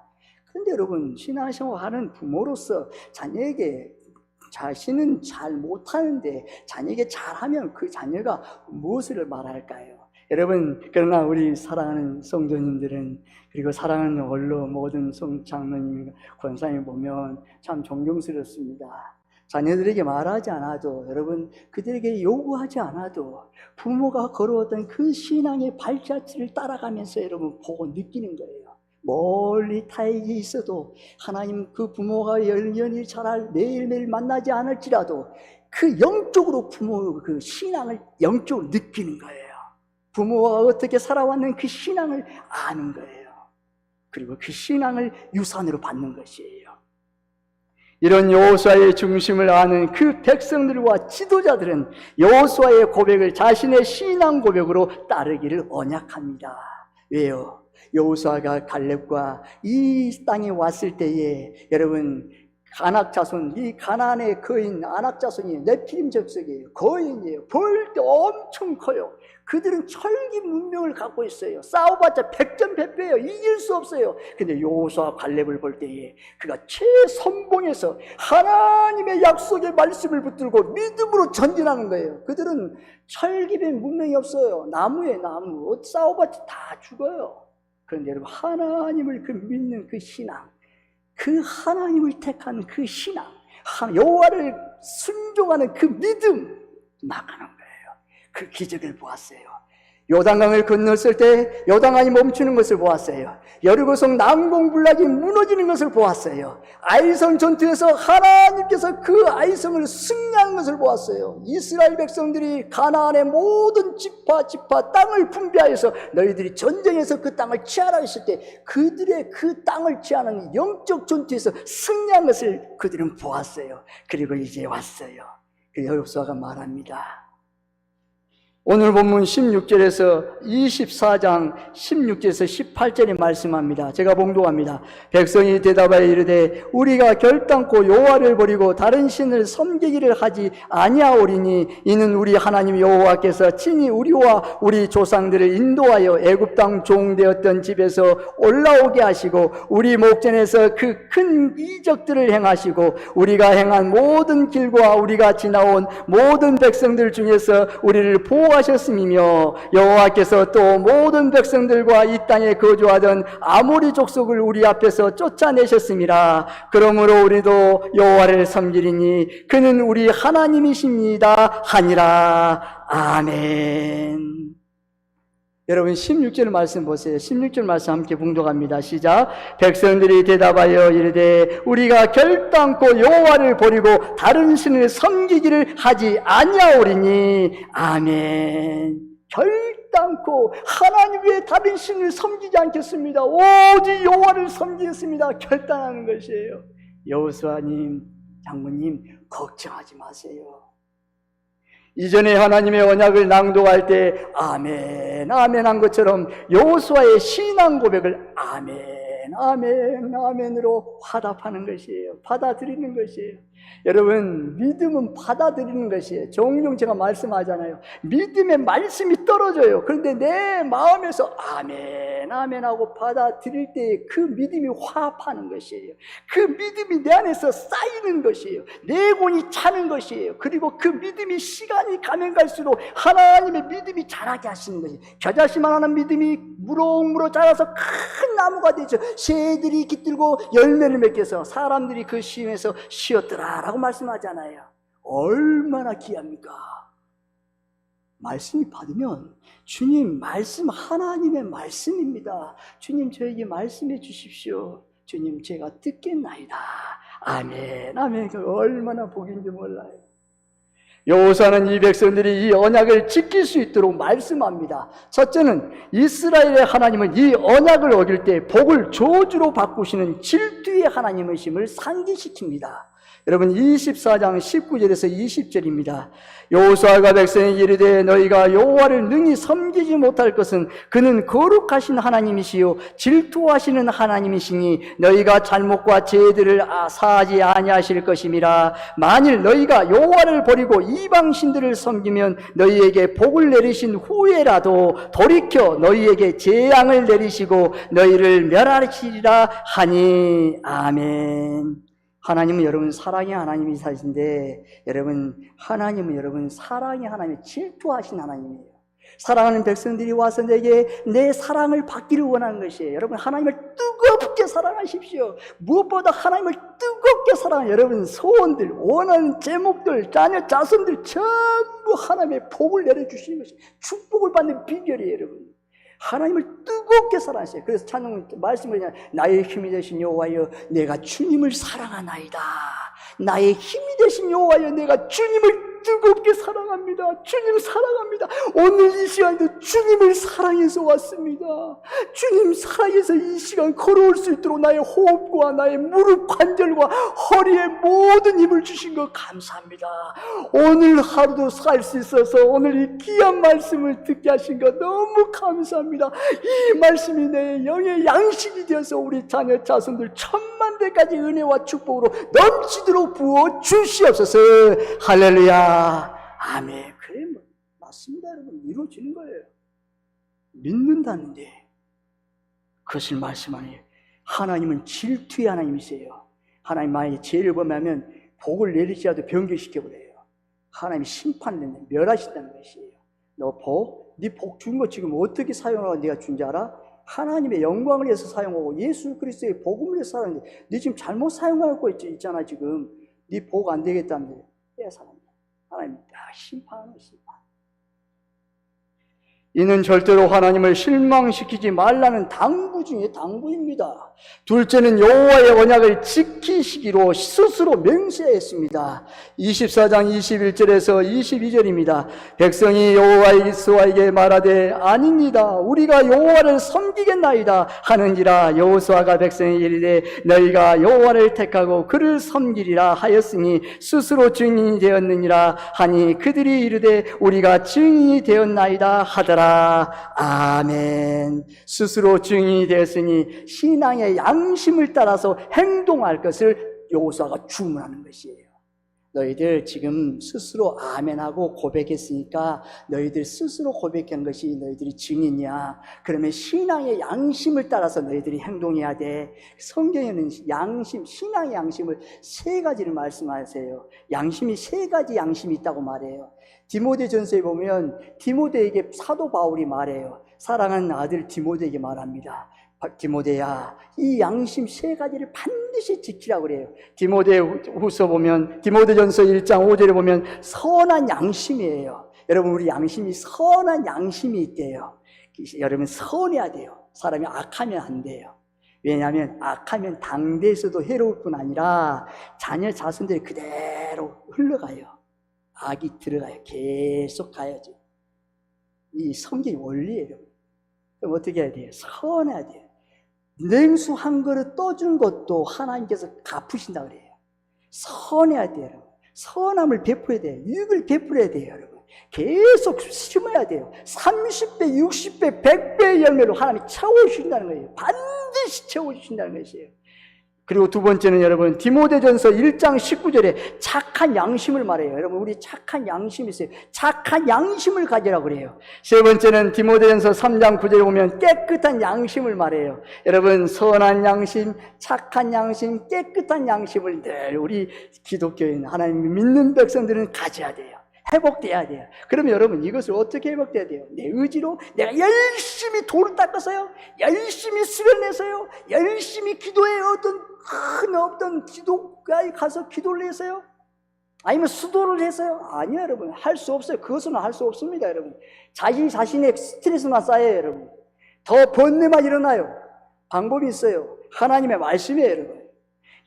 그런데 여러분, 신앙생활하는 부모로서 자녀에게 자신은 잘 못하는데 자녀에게 잘하면 그 자녀가 무엇을 말할까요? 여러분, 그러나 우리 사랑하는 성도님들은, 그리고 사랑하는 원로 모든 장로님, 권사님 보면 참 존경스럽습니다. 자녀들에게 말하지 않아도, 여러분 그들에게 요구하지 않아도 부모가 걸어왔던 그 신앙의 발자취를 따라가면서 여러분 보고 느끼는 거예요. 멀리 타액이 있어도 하나님, 그 부모가 연연히 자랄 매일매일 만나지 않을지라도 그 영적으로 부모 그 신앙을 영적으로 느끼는 거예요. 부모가 어떻게 살아왔는 그 신앙을 아는 거예요. 그리고 그 신앙을 유산으로 받는 것이에요. 이런 여호수아의 중심을 아는 그 백성들과 지도자들은 여호수아의 고백을 자신의 신앙 고백으로 따르기를 언약합니다. 왜요? 여호수아가 갈렙과 이 땅에 왔을 때에 여러분, 아낙 자손, 이 가나안의 거인 아낙 자손이 네피림 족속이에요. 거인이에요. 볼 때 엄청 커요. 그들은 철기 문명을 갖고 있어요. 싸워봤자 백전백패예요. 이길 수 없어요. 근데 여호수아 갈렙을 볼 때에 그가 최선봉에서 하나님의 약속의 말씀을 붙들고 믿음으로 전진하는 거예요. 그들은 철기된 문명이 없어요. 나무에 나무, 싸워봤자 다 죽어요. 그런데 여러분, 하나님을 그 믿는 그 신앙, 그 하나님을 택한 그 신앙, 여호와를 순종하는 그 믿음 나가는 거예요. 그 기적을 보았어요. 요단강을 건넜을 때 요단강이 멈추는 것을 보았어요. 여리고성 난공불락이 무너지는 것을 보았어요. 아이성 전투에서 하나님께서 그 아이성을 승리하는 것을 보았어요. 이스라엘 백성들이 가나안의 모든 지파 땅을 분배하여서 너희들이 전쟁에서 그 땅을 취하라 했을 때 그들의 그 땅을 취하는 영적 전투에서 승리한 것을 그들은 보았어요. 그리고 이제 왔어요. 그 여호수아가 말합니다. 오늘 본문 16절에서 24장 16절에서 18절에 말씀합니다. 제가 봉독합니다. 백성이 대답하여 이르되 우리가 결단코 여호와를 버리고 다른 신을 섬기기를 하지 아니하오리니 이는 우리 하나님 여호와께서 친히 우리와 우리 조상들을 인도하여 애굽 땅 종되었던 집에서 올라오게 하시고 우리 목전에서 그 큰 이적들을 행하시고 우리가 행한 모든 길과 우리가 지나온 모든 백성들 중에서 우리를 보호하셨음이며 여호와께서 또 모든 백성들과 이 땅에 거주하던 아모리 족속을 우리 앞에서 쫓아내셨음이라. 그러므로 우리도 여호와를 섬기리니 그는 우리 하나님이십니다 하니라. 아멘. 여러분 16절 말씀 보세요. 16절 말씀 함께 봉독합니다. 시작. 백성들이 대답하여 이르되 우리가 결단코 여호와를 버리고 다른 신을 섬기기를 하지 아니하오리니. 아멘. 결단코 하나님 외에 다른 신을 섬기지 않겠습니다. 오직 여호와를 섬기겠습니다. 결단하는 것이에요. 여호수아님, 장모님 걱정하지 마세요. 이전에 하나님의 언약을 낭독할 때 아멘 아멘 한 것처럼 여호수아의 신앙 고백을 아멘 아멘 아멘으로 화답하는 것이에요. 받아들이는 것이에요. 여러분, 믿음은 받아들이는 것이에요. 종종 제가 말씀하잖아요. 믿음의 말씀이 떨어져요. 그런데 내 마음에서 아멘 아멘 하고 받아들일 때 그 믿음이 화합하는 것이에요. 그 믿음이 내 안에서 쌓이는 것이에요. 내공이 차는 것이에요. 그리고 그 믿음이 시간이 가면 갈수록 하나님의 믿음이 자라게 하시는 것이에요. 겨자씨만 하는 믿음이 무럭무럭 자라서 큰 나무가 되죠. 새들이 깃들고 열매를 맺겨서 사람들이 그 시에서 쉬었더라 라고 말씀하잖아요. 얼마나 귀합니까? 말씀이 받으면 주님 말씀 하나님의 말씀입니다. 주님 저에게 말씀해 주십시오. 주님 제가 듣겠나이다. 아멘, 아멘. 그 얼마나 복인지 몰라요. 여호수아는 이 백성들이 이 언약을 지킬 수 있도록 말씀합니다. 첫째는 이스라엘의 하나님은 이 언약을 어길 때 복을 저주로 바꾸시는 질투의 하나님이심을 상기시킵니다. 여러분 24장 19절에서 20절입니다. 여호수아가 백성에게 이르되 너희가 여호와를 능히 섬기지 못할 것은 그는 거룩하신 하나님이시요 질투하시는 하나님이시니 너희가 잘못과 죄들을 사하지 아니하실 것임이라. 만일 너희가 여호와를 버리고 이방 신들을 섬기면 너희에게 복을 내리신 후에라도 돌이켜 너희에게 재앙을 내리시고 너희를 멸하시리라 하니. 아멘. 하나님은 여러분 사랑의 하나님이사신데 여러분 하나님은 여러분 사랑의 하나님, 질투하신 하나님이에요. 사랑하는 백성들이 와서 내게 내 사랑을 받기를 원하는 것이에요. 여러분 하나님을 뜨겁게 사랑하십시오. 무엇보다 하나님을 뜨겁게 사랑하는 여러분 소원들, 원하는 제목들, 자녀, 자손들 전부 하나님의 복을 내려주시는 것이 축복을 받는 비결이에요. 여러분 하나님을 뜨겁게 사랑하세요. 그래서 찬양 말씀을 그냥 나의 힘이 되신 여호와여 내가 주님을 사랑하나이다. 나의 힘이 되신 여호와여 내가 주님을 뜨겁게 사랑합니다. 주님 사랑합니다. 오늘 이 시간도 주님을 사랑해서 왔습니다. 주님 사랑해서 이 시간 걸어올 수 있도록 나의 호흡과 나의 무릎 관절과 허리에 모든 힘을 주신 것 감사합니다. 오늘 하루도 살 수 있어서 오늘 이 귀한 말씀을 듣게 하신 것 너무 감사합니다. 이 말씀이 내 영의 양식이 되어서 우리 자녀 자손들 천만 대까지 은혜와 축복으로 넘치도록 부어 주시옵소서. 할렐루야. 아멘. 그래, 맞습니다, 여러분. 이루어지는 거예요. 믿는다는데 그것을 말씀하니 하나님은 질투의 하나님이세요. 하나님 만약에 죄를 범하면 복을 내리시라도 변개시켜버려요. 하나님이 심판을 멸하신다는 것이에요. 네 복 준 거 지금 어떻게 사용하고 내가 준 줄 알아? 하나님의 영광을 위해서 사용하고 예수 그리스도의 복음을 위해서 사용하는데 네 지금 잘못 사용하고 있잖아. 지금 네 복 안 되겠다는데 빼앗아간다. 하나님 다 심판하는 심판. 이는 절대로 하나님을 실망시키지 말라는 당부 중에 당부입니다. 둘째는 여호와의 언약을 지키시기로 스스로 맹세했습니다. 24장 21절에서 22절입니다. 백성이 여호와에게 말하되 아닙니다. 우리가 여호와를 섬기겠나이다 하는지라. 여호수아가 백성에게 이르되 너희가 여호와를 택하고 그를 섬기리라 하였으니 스스로 증인이 되었느니라 하니 그들이 이르되 우리가 증인이 되었나이다 하더라. 아멘. 스스로 증인이 되었으니 신앙의 양심을 따라서 행동할 것을 여호수아가 주문하는 것이에요. 너희들 지금 스스로 아멘하고 고백했으니까 너희들 스스로 고백한 것이 너희들이 증인이야. 그러면 신앙의 양심을 따라서 너희들이 행동해야 돼. 성경에는 양심, 신앙의 양심을 세 가지를 말씀하세요. 양심이 세 가지 양심이 있다고 말해요. 디모데전서에 보면 디모데에게 사도 바울이 말해요. 사랑하는 아들 디모데에게 말합니다. 디모데야, 이 양심 세 가지를 반드시 지키라고 그래요. 디모데후서 보면, 디모데전서 1장 5절에 보면 선한 양심이에요. 여러분, 우리 양심이 선한 양심이 있대요. 여러분, 선해야 돼요. 사람이 악하면 안 돼요. 왜냐하면 악하면 당대에서도 해로울 뿐 아니라 자녀 자손들이 그대로 흘러가요. 악이 들어가요. 계속 가야죠. 이 성경의 원리예요. 그럼 어떻게 해야 돼요? 선해야 돼요. 냉수 한 그릇 떠준 것도 하나님께서 갚으신다 그래요. 선해야 돼요, 여러분. 선함을 베풀어야 돼요. 유익을 베풀어야 돼요, 여러분. 계속 심어야 돼요. 30배, 60배, 100배의 열매로 하나님이 채워주신다는 거예요. 반드시 채워주신다는 것이에요. 그리고 두 번째는 여러분, 디모데전서 1장 19절에 착한 양심을 말해요. 여러분, 우리 착한 양심이 있어요. 착한 양심을 가지라고 그래요. 세 번째는 디모데전서 3장 9절에 보면 깨끗한 양심을 말해요. 여러분, 선한 양심, 착한 양심, 깨끗한 양심을 늘 우리 기독교인 하나님 믿는 백성들은 가져야 돼요. 회복돼야 돼요. 그러면 여러분, 이것을 어떻게 회복돼야 돼요? 내 의지로 내가 열심히 돌을 닦아서요, 열심히 수련해서요, 열심히 기도에 어떤 기도가에 가서 기도를 해서요, 아니면 수도를 해서요? 아니요, 여러분. 할 수 없어요. 그것은 할 수 없습니다, 여러분. 자신의 스트레스만 쌓여요, 여러분. 더 번뇌만 일어나요. 방법이 있어요. 하나님의 말씀이에요, 여러분.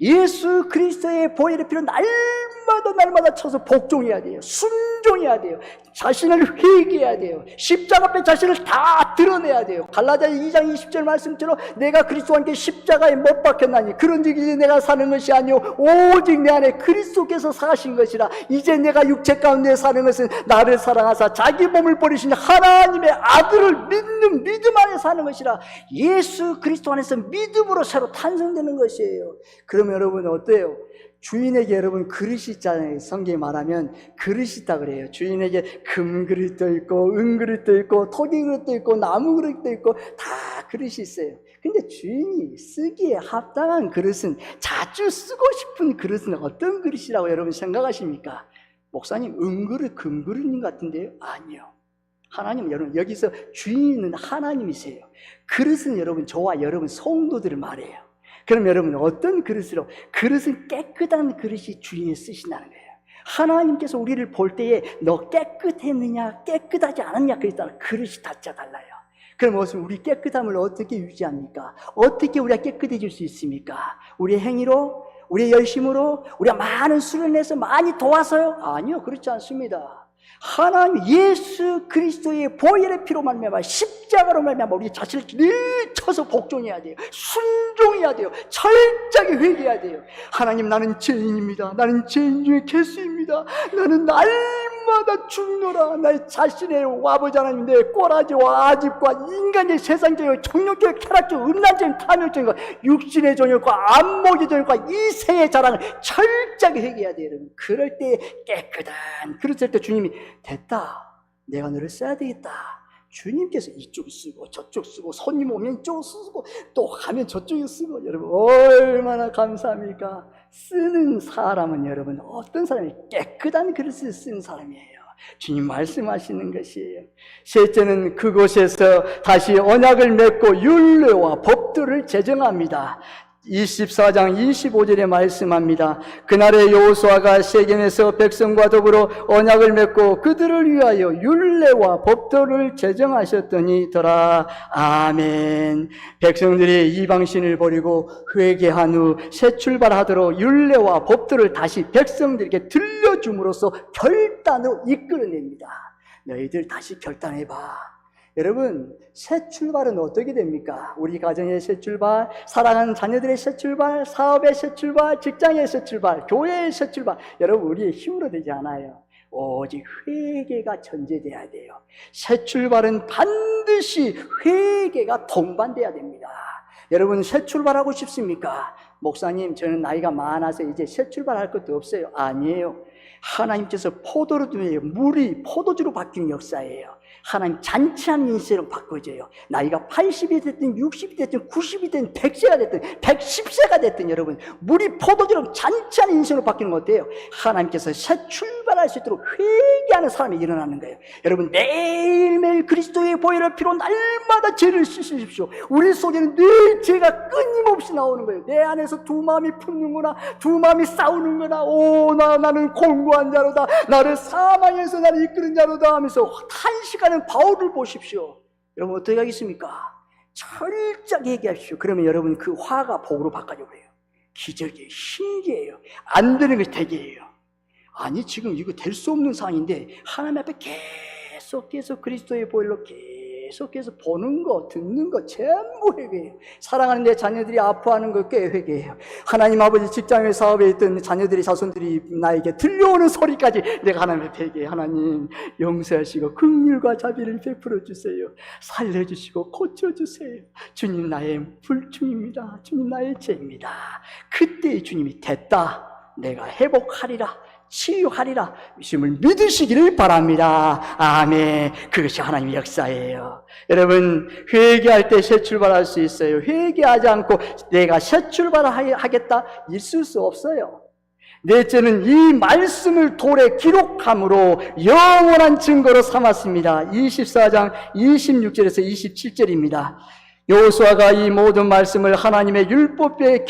예수 그리스도의 보혈의 피로 날마다 쳐서 복종해야 돼요. 순종해야 돼요. 자신을 회개해야 돼요. 십자가 앞에 자신을 다 드러내야 돼요. 갈라디아 2장 20절 말씀처럼 내가 그리스도와 함께 십자가에 못 박혔나니 그런즉 이제 내가 사는 것이 아니요 오직 내 안에 그리스도께서 사신 것이라. 이제 내가 육체 가운데 사는 것은 나를 사랑하사 자기 몸을 버리신 하나님의 아들을 믿는 믿음 안에 사는 것이라. 예수 그리스도 안에서 믿음으로 새로 탄생되는 것이에요. 그러면 여러분 어때요? 주인에게 여러분 그릇이 있잖아요. 성경에 말하면 그릇이 있다 그래요. 주인에게 금그릇도 있고 은그릇도 있고 토기그릇도 있고 나무그릇도 있고 다 그릇이 있어요. 근데 주인이 쓰기에 합당한 그릇은, 자주 쓰고 싶은 그릇은 어떤 그릇이라고 여러분 생각하십니까? 목사님 은그릇 금그릇인 것 같은데요? 아니요. 하나님, 여러분 여기서 주인은 하나님이세요. 그릇은 여러분 저와 여러분 성도들을 말해요. 그럼 여러분 어떤 그릇으로? 그릇은 깨끗한 그릇이 주인이 쓰신다는 거예요. 하나님께서 우리를 볼 때에 너 깨끗했느냐 깨끗하지 않았냐 그에 따라 그릇이 다짜 달라요. 그럼 우리 깨끗함을 어떻게 유지합니까? 어떻게 우리가 깨끗해질 수 있습니까? 우리의 행위로? 우리의 열심으로? 우리가 많은 수를 내서 많이 도와서요? 아니요, 그렇지 않습니다. 하나님 예수 그리스도의 보혈의 피로 말미암아 십자가로 말미암아 우리 자신을 늘 쳐서 복종해야 돼요. 순종해야 돼요. 철저하게 회개해야 돼요. 하나님, 나는 죄인입니다. 나는 죄인 중에 개수입니다. 나는 날마다 죽노라. 나의 자신의 아버지 하나님, 내 꼬라지와 아집과 인간의 세상적이고 정욕적이고 쾌락적 음란적인 탐욕적인 육신의 정욕과 안목의 정욕과 이세의 자랑을 철저하게 회개해야 돼요. 여러분, 그럴 때 깨끗한 그랬을 때 주님이 됐다, 내가 너를 써야 되겠다. 주님께서 이쪽 쓰고 저쪽 쓰고, 손님 오면 이쪽 쓰고 또 가면 저쪽에 쓰고, 여러분 얼마나 감사합니까? 쓰는 사람은 여러분 어떤 사람이 깨끗한 그릇을 쓰는 사람이에요. 주님 말씀하시는 것이에요. 셋째는 그곳에서 다시 언약을 맺고 율례와 법도를 제정합니다. 24장 25절에 말씀합니다. 그날에 여호수아가 세겜에서 백성과 더불어 언약을 맺고 그들을 위하여 율례와 법도를 제정하셨더니더라. 아멘. 백성들이 이방신을 버리고 회개한 후 새 출발하도록 율례와 법도를 다시 백성들에게 들려줌으로써 결단으로 이끌어냅니다. 너희들 다시 결단해봐. 여러분, 새 출발은 어떻게 됩니까? 우리 가정의 새 출발, 사랑하는 자녀들의 새 출발, 사업의 새 출발, 직장의 새 출발, 교회의 새 출발. 여러분, 우리의 힘으로 되지 않아요. 오직 회개가 전제돼야 돼요. 새 출발은 반드시 회개가 동반돼야 됩니다. 여러분, 새 출발하고 싶습니까? 목사님, 저는 나이가 많아서 이제 새 출발할 것도 없어요. 아니에요. 하나님께서 포도로 두면 물이 포도주로 바뀌는 역사예요. 하나님 잔치하는 인생으로 바꿔줘요. 나이가 80이 됐든 60이 됐든 90이 됐든 100세가 됐든 110세가 됐든 여러분, 물이 포도주로 잔치하는 인생으로 바뀌는 거 어때요? 하나님께서 새 출발할 수 있도록 회개하는 사람이 일어나는 거예요. 여러분, 매일매일 그리스도의 보혈의 피로 날마다 죄를 씻으십시오. 우리 속에는 늘 죄가 끊임없이 나오는 거예요. 내 안에서 두 마음이 붙는구나, 두 마음이 싸우는구나. 오, 나는 공고한 자로다, 나를 사망에서 나를 이끄는 자로다 하면서 탄식하는 바울을 보십시오. 여러분 어떻게 하겠습니까? 철저하게 얘기하십시오. 그러면 여러분 그 화가 복으로 바꿔져 버려요. 기적이에요. 신기해요. 안 되는 것이 대개예요. 아니, 지금 이거 될 수 없는 상황인데 하나님 앞에 계속해서 그리스도의 보혈로 계속해서 보는 거, 듣는 거 전부 회개해요. 사랑하는 내 자녀들이 아파하는 거 꽤 회개해요. 하나님 아버지, 직장의 사업에 있던 자녀들이, 자손들이 나에게 들려오는 소리까지 내가 하나님 앞에 회개해. 하나님 용서하시고 긍휼과 자비를 베풀어 주세요. 살려주시고 고쳐주세요. 주님, 나의 불충입니다. 주님, 나의 죄입니다. 그때 주님이 됐다, 내가 회복하리라, 치유하리라 주님을 믿으시기를 바랍니다. 아멘. 그것이 하나님의 역사예요. 여러분, 회개할 때 새 출발할 수 있어요. 회개하지 않고 내가 새 출발하겠다 있을 수 없어요. 넷째는 이 말씀을 돌에 기록함으로 영원한 증거로 삼았습니다. 24장 26절에서 27절입니다. 여호수아가 이 모든 말씀을 하나님의 율법에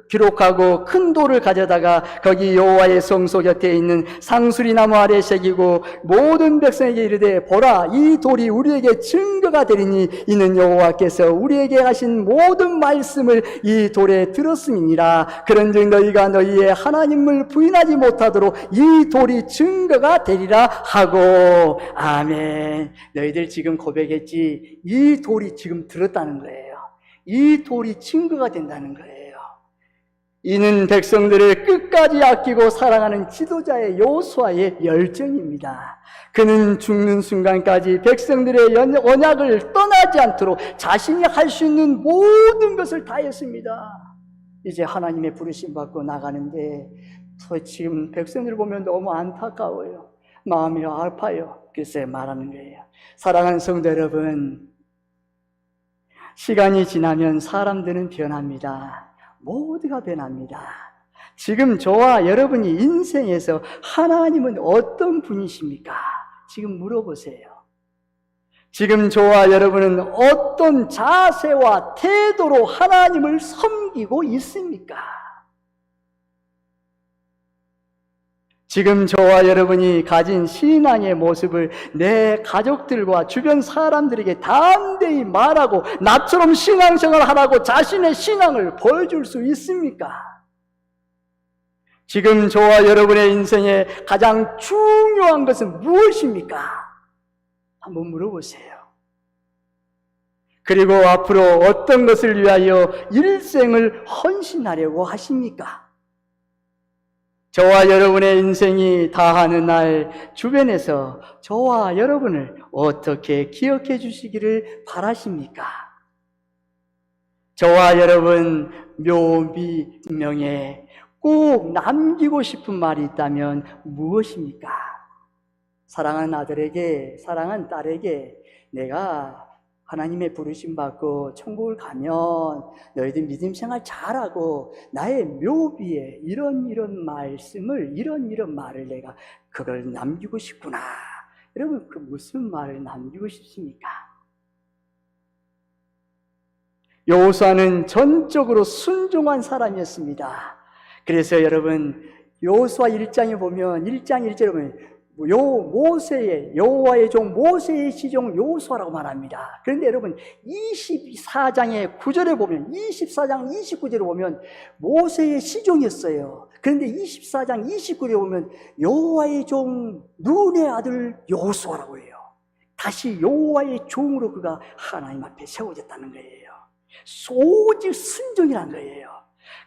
기록하고 큰 돌을 가져다가 거기 여호와의 성소 곁에 있는 상수리 나무 아래 새기고 모든 백성에게 이르되 보라 이 돌이 우리에게 증거가 되리니 이는 여호와께서 우리에게 하신 모든 말씀을 이 돌에 들었음이니라. 그런즉 너희가 너희의 하나님을 부인하지 못하도록 이 돌이 증거가 되리라 하고. 아멘. 너희들 지금 고백했지? 이 돌이 지금 들었다는 거예요. 이 돌이 증거가 된다는 거예요. 이는 백성들을 끝까지 아끼고 사랑하는 지도자의 여호수아의 열정입니다. 그는 죽는 순간까지 백성들의 언약을 떠나지 않도록 자신이 할 수 있는 모든 것을 다했습니다. 이제 하나님의 부르심 받고 나가는데 지금 백성들을 보면 너무 안타까워요. 마음이 아파요. 글쎄 말하는 거예요. 사랑하는 성도 여러분, 시간이 지나면 사람들은 변합니다. 모두가 변합니다. 지금 저와 여러분이 인생에서 하나님은 어떤 분이십니까? 지금 물어보세요. 지금 저와 여러분은 어떤 자세와 태도로 하나님을 섬기고 있습니까? 지금 저와 여러분이 가진 신앙의 모습을 내 가족들과 주변 사람들에게 담대히 말하고 나처럼 신앙생활 하라고 자신의 신앙을 보여줄 수 있습니까? 지금 저와 여러분의 인생에 가장 중요한 것은 무엇입니까? 한번 물어보세요. 그리고 앞으로 어떤 것을 위하여 일생을 헌신하려고 하십니까? 저와 여러분의 인생이 다하는 날 주변에서 저와 여러분을 어떻게 기억해 주시기를 바라십니까? 저와 여러분 묘비명에 꼭 남기고 싶은 말이 있다면 무엇입니까? 사랑하는 아들에게, 사랑하는 딸에게 내가 하나님의 부르심 받고 천국을 가면 너희들 믿음 생활 잘하고 나의 묘비에 이런 말씀을 이런 말을 내가 그걸 남기고 싶구나. 여러분 그 무슨 말을 남기고 싶습니까? 여호수아는 전적으로 순종한 사람이었습니다. 그래서 여러분 여호수아 1장에 보면 1장 1절에 보면 모세의 여호와의 종 모세의 시종 여호수아라고 말합니다. 그런데 여러분 24장의 9절에 보면 24장 29절에 보면 모세의 시종이었어요. 그런데 24장 29절에 보면 여호와의 종 눈의 아들 여호수아라고 해요. 다시 여호와의 종으로 그가 하나님 앞에 세워졌다는 거예요. 오직 순종이라는 거예요.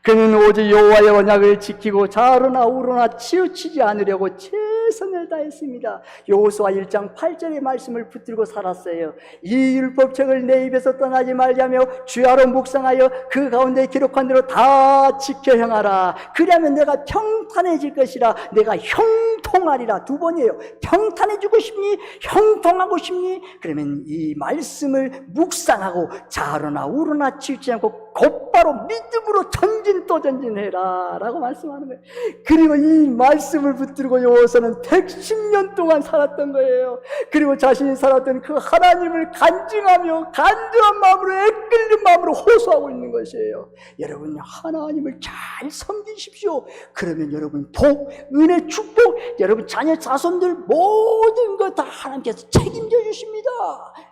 그는 오직 여호와의 언약을 지키고 좌로나 우로나 치우치지 않으려고 최선을 다했습니다. 여호수아 1장 8절의 말씀을 붙들고 살았어요. 이 율법책을 내 입에서 떠나지 말자며 주야로 묵상하여 그 가운데 기록한 대로 다 지켜 행하라. 그러면 내가 평탄해질 것이라. 내가 형통하리라. 두 번이에요. 평탄해지고 싶니? 형통하고 싶니? 그러면 이 말씀을 묵상하고 좌로나 우로나 치우치지 않고 곧바로 믿음으로 전진 또 전진해라 라고 말씀하는 거예요. 그리고 이 말씀을 붙들고 여호수아는 110년 동안 살았던 거예요. 그리고 자신이 살았던 그 하나님을 간증하며 간절한 마음으로 애끓는 마음으로 호소하고 있는 것이에요. 여러분 하나님을 잘 섬기십시오. 그러면 여러분 복, 은혜, 축복, 여러분 자녀 자손들 모든 것 다 하나님께서 책임져 주십니다.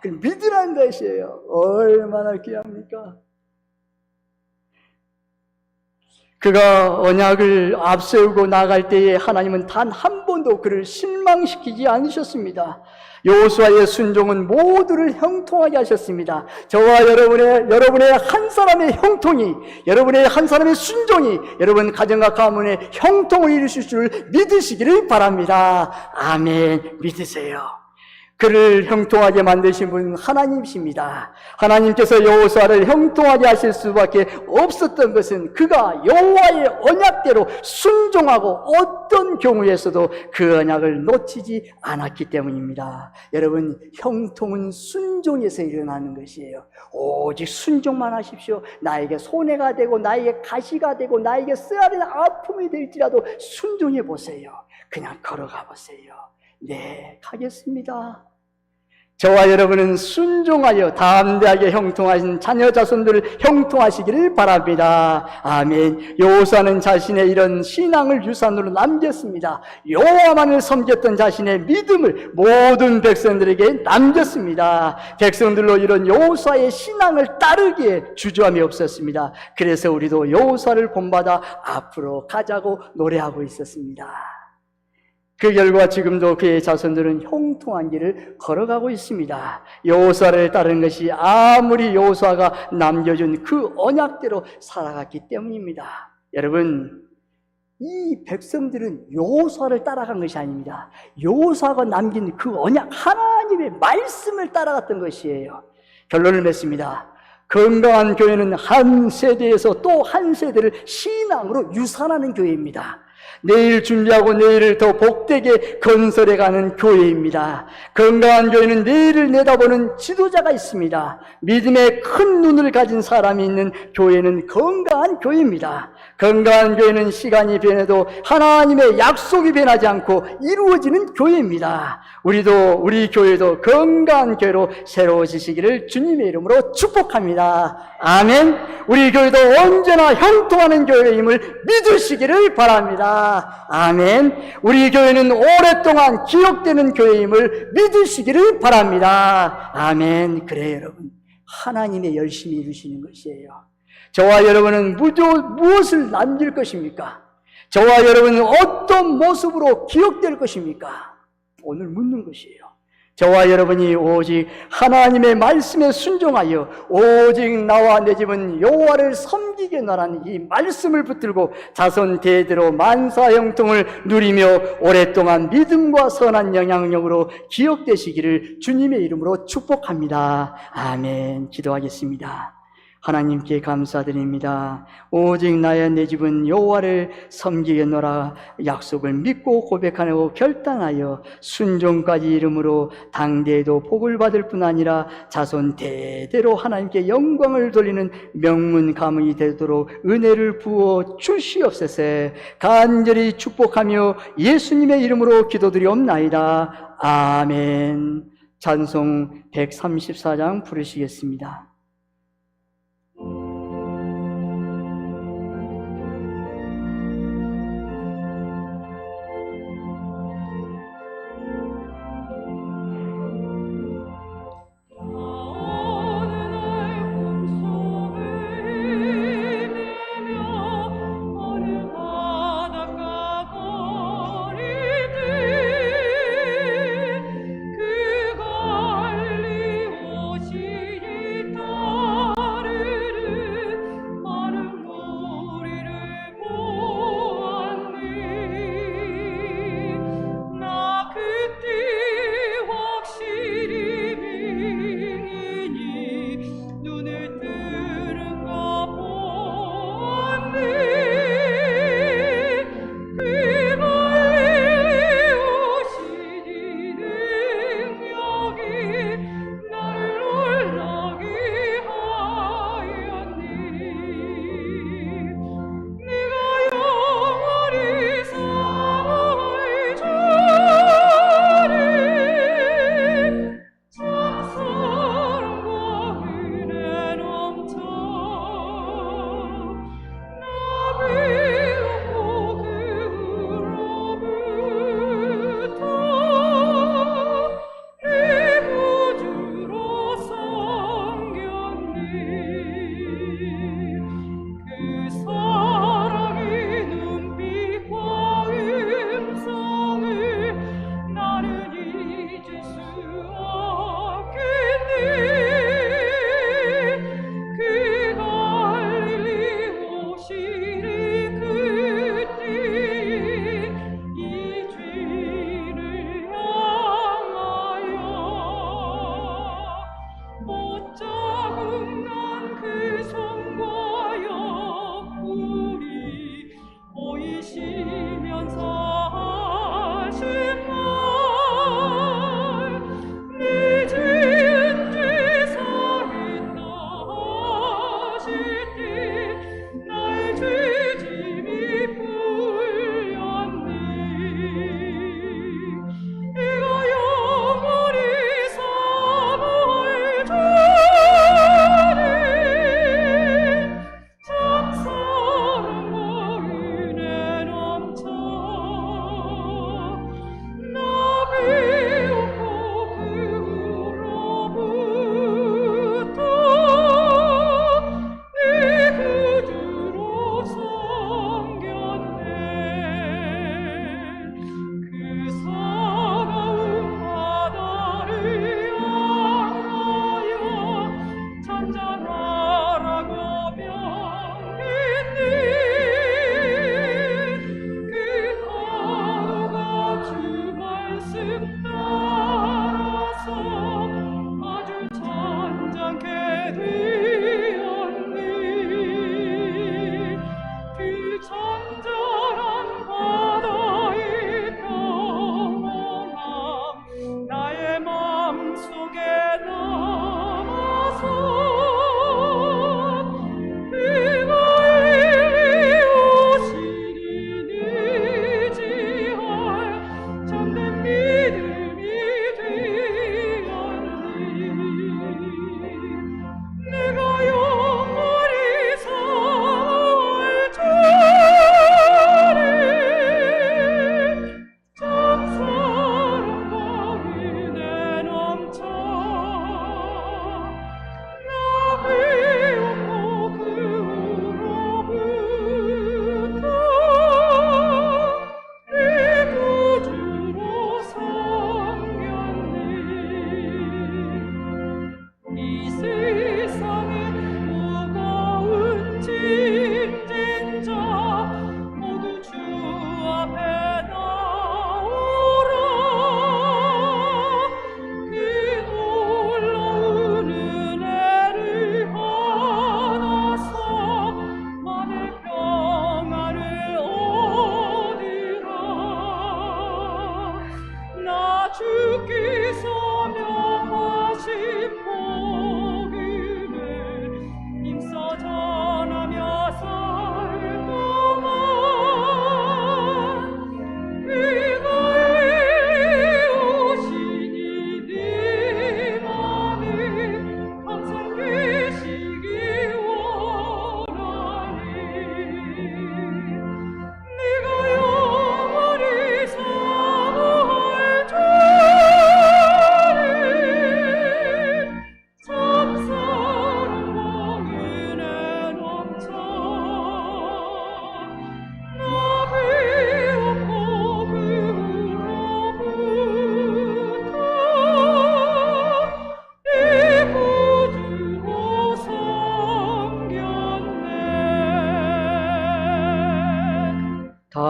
그걸 믿으라는 것이에요. 얼마나 귀합니까? 그가 언약을 앞세우고 나갈 때에 하나님은 단 한 번도 그를 실망시키지 않으셨습니다. 여호수아의 순종은 모두를 형통하게 하셨습니다. 저와 여러분의 한 사람의 형통이, 여러분의 한 사람의 순종이 여러분 가정과 가문의 형통을 이루실 줄 믿으시기를 바랍니다. 아멘. 믿으세요. 그를 형통하게 만드신 분은 하나님이십니다. 하나님께서 여호수아를 형통하게 하실 수밖에 없었던 것은 그가 여호와의 언약대로 순종하고 어떤 경우에서도 그 언약을 놓치지 않았기 때문입니다. 여러분 형통은 순종에서 일어나는 것이에요. 오직 순종만 하십시오. 나에게 손해가 되고 나에게 가시가 되고 나에게 쓰라린 아픔이 될지라도 순종해 보세요. 그냥 걸어가 보세요. 네, 가겠습니다. 저와 여러분은 순종하여 담대하게 형통하신 자녀 자손들을 형통하시기를 바랍니다. 아멘. 여호수아는 자신의 이런 신앙을 유산으로 남겼습니다. 여호와만을 섬겼던 자신의 믿음을 모든 백성들에게 남겼습니다. 백성들로 이런 여호수아의 신앙을 따르기에 주저함이 없었습니다. 그래서 우리도 여호수아를 본받아 앞으로 가자고 노래하고 있었습니다. 그 결과 지금도 그의 자손들은 형통한 길을 걸어가고 있습니다. 여호수아를 따르는 것이 아무리 여호수아가 남겨준 그 언약대로 살아갔기 때문입니다. 여러분, 이 백성들은 여호수아를 따라간 것이 아닙니다. 여호수아가 남긴 그 언약, 하나님의 말씀을 따라갔던 것이에요. 결론을 맺습니다. 건강한 교회는 한 세대에서 또 한 세대를 신앙으로 유산하는 교회입니다. 내일 준비하고 내일을 더 복되게 건설해가는 교회입니다. 건강한 교회는 내일을 내다보는 지도자가 있습니다. 믿음의 큰 눈을 가진 사람이 있는 교회는 건강한 교회입니다. 건강한 교회는 시간이 변해도 하나님의 약속이 변하지 않고 이루어지는 교회입니다. 우리 교회도 건강한 교회로 새로워지시기를 주님의 이름으로 축복합니다. 아멘. 우리 교회도 언제나 형통하는 교회임을 믿으시기를 바랍니다. 아멘. 우리 교회는 오랫동안 기억되는 교회임을 믿으시기를 바랍니다. 아멘. 그래요, 여러분. 하나님의 열심히 이루시는 것이에요. 저와 여러분은 무엇을 남길 것입니까? 저와 여러분은 어떤 모습으로 기억될 것입니까? 오늘 묻는 것이에요. 저와 여러분이 오직 하나님의 말씀에 순종하여 오직 나와 내 집은 여호와를 섬기겠노라는 이 말씀을 붙들고 자손 대대로 만사 형통을 누리며 오랫동안 믿음과 선한 영향력으로 기억되시기를 주님의 이름으로 축복합니다. 아멘. 기도하겠습니다. 하나님께 감사드립니다. 오직 나의 내 집은 여호와를 섬기겠노라 약속을 믿고 고백하고 결단하여 순종까지 이름으로 당대에도 복을 받을 뿐 아니라 자손 대대로 하나님께 영광을 돌리는 명문 가문이 되도록 은혜를 부어 주시옵소서. 간절히 축복하며 예수님의 이름으로 기도드리옵나이다. 아멘. 찬송 134장 부르시겠습니다. 그 갈리 오시리다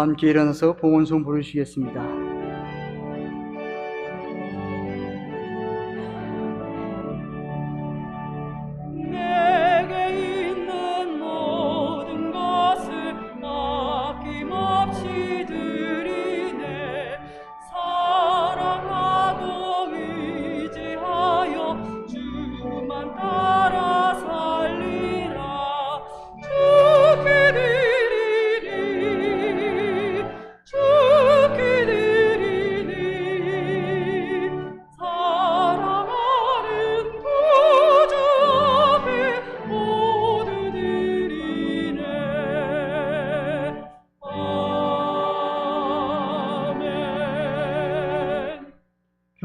함께 일어나서 봉헌송 부르시겠습니다.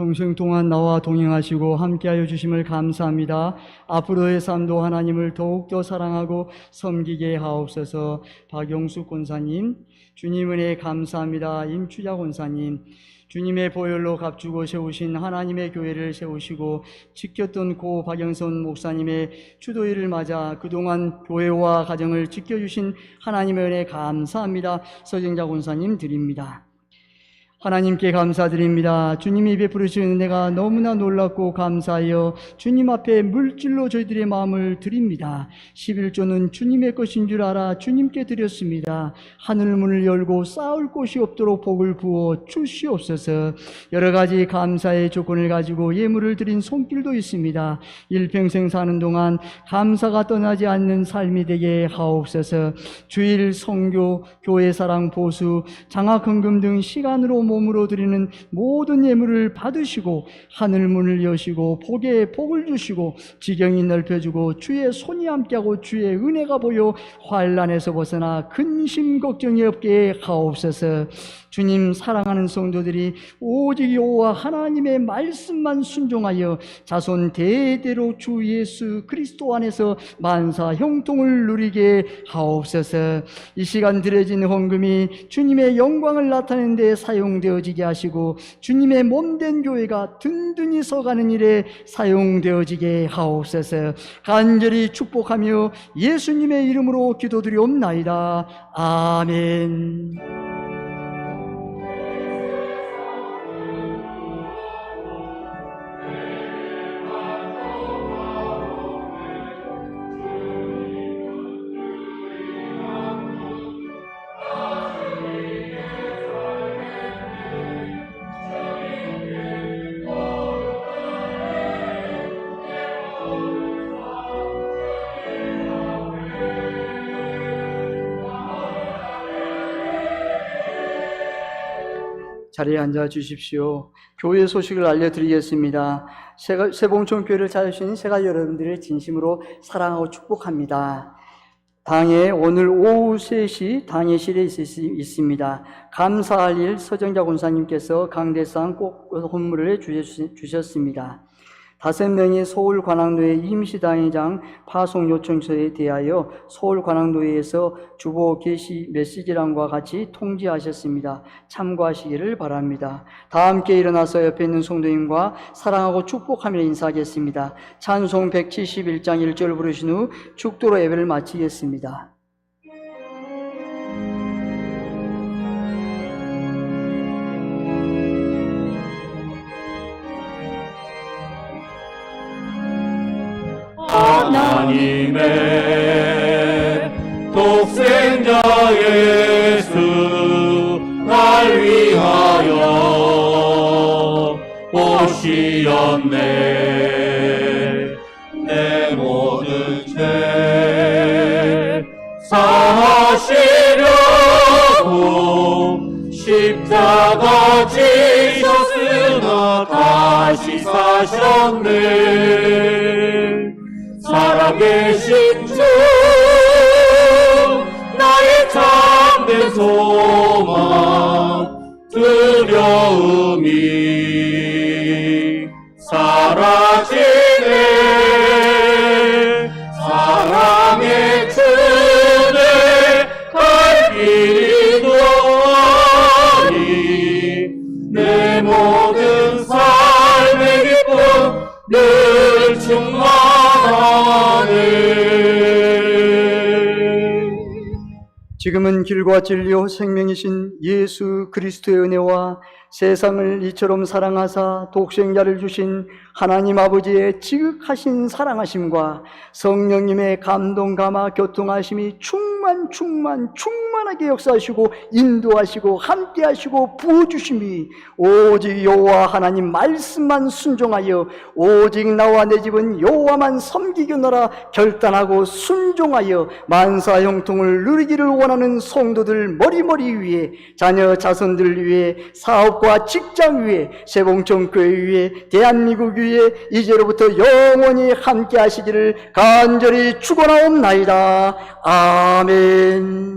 평생 동안 나와 동행하시고 함께하여 주심을 감사합니다. 앞으로의 삶도 하나님을 더욱더 사랑하고 섬기게 하옵소서. 박용숙 권사님, 주님 은혜 감사합니다. 임추자 권사님, 주님의 보혈로 값주고 세우신 하나님의 교회를 세우시고 지켰던 고 박영선 목사님의 추도일을 맞아 그동안 교회와 가정을 지켜주신 하나님의 은혜 감사합니다. 서정자 권사님 드립니다. 하나님께 감사드립니다. 주님이 베푸시는 은혜가 너무나 놀랍고 감사하여 주님 앞에 물질로 저희들의 마음을 드립니다. 11조는 주님의 것인 줄 알아 주님께 드렸습니다. 하늘 문을 열고 쌓을 곳이 없도록 복을 부어 주시옵소서. 여러 가지 감사의 조건을 가지고 예물을 드린 손길도 있습니다. 일평생 사는 동안 감사가 떠나지 않는 삶이 되게 하옵소서. 주일, 성교, 교회 사랑, 보수, 장학헌금 등 시간으로 몸으로 드리는 모든 예물을 받으시고 하늘 문을 여시고 복에 복을 주시고 지경이 넓혀주고 주의 손이 함께하고 주의 은혜가 보여 환난에서 벗어나 근심 걱정이 없게 하옵소서. 주님 사랑하는 성도들이 오직 여호와 하나님의 말씀만 순종하여 자손 대대로 주 예수 그리스도 안에서 만사 형통을 누리게 하옵소서. 이 시간 드려진 헌금이 주님의 영광을 나타내는 데 사용되어지게 하시고 주님의 몸된 교회가 든든히 서가는 일에 사용되어지게 하옵소서. 간절히 축복하며 예수님의 이름으로 기도드리옵나이다. 아멘. 자리에 앉아 주십시오. 교회 소식을 알려드리겠습니다. 세봉촌교회를 찾아주신 세가 여러분들을 진심으로 사랑하고 축복합니다. 당에 오늘 오후 3시 당회실에 있습니다. 감사할 일 서정자 권사님께서 강대상 꼭 헌물을 주셨습니다. 5명의 서울관악노회 임시당회장 파송 요청서에 대하여 서울관악노회에서 주보 게시 메시지란과 같이 통지하셨습니다. 참고하시기를 바랍니다. 다 함께 일어나서 옆에 있는 성도님과 사랑하고 축복하며 인사하겠습니다. 찬송 171장 1절 부르신 후 축도로 예배를 마치겠습니다. 하나님의 독생자 예수 날 위하여 오시었네. 내 모든 죄 사하시려고 십자가 지셨으나 다시 사셨네. 살아계신 주 나의 참된 소망 두려움이 사라지네. 사랑의 주내 갈 길이 도하니 내 모든 삶의 기쁨 늘 충만하네. 지금은 길과 진리요 생명이신 예수 그리스도의 은혜와 세상을 이처럼 사랑하사 독생자를 주신 하나님 아버지의 지극하신 사랑하심과 성령님의 감동 감화 교통하심이 충만하게 역사하시고 인도하시고 함께하시고 부어주심이 오직 여호와 하나님 말씀만 순종하여 오직 나와 내 집은 여호와만 섬기겠노라 결단하고 순종하여 만사 형통을 누리기를 원하는 성도들 머리머리 위에 자녀 자손들 위에 사업과 직장 위에 세봉천교회 위에 대한민국 위에 이제로부터 영원히 함께 하시기를 간절히 축원하옵나이다. 아멘.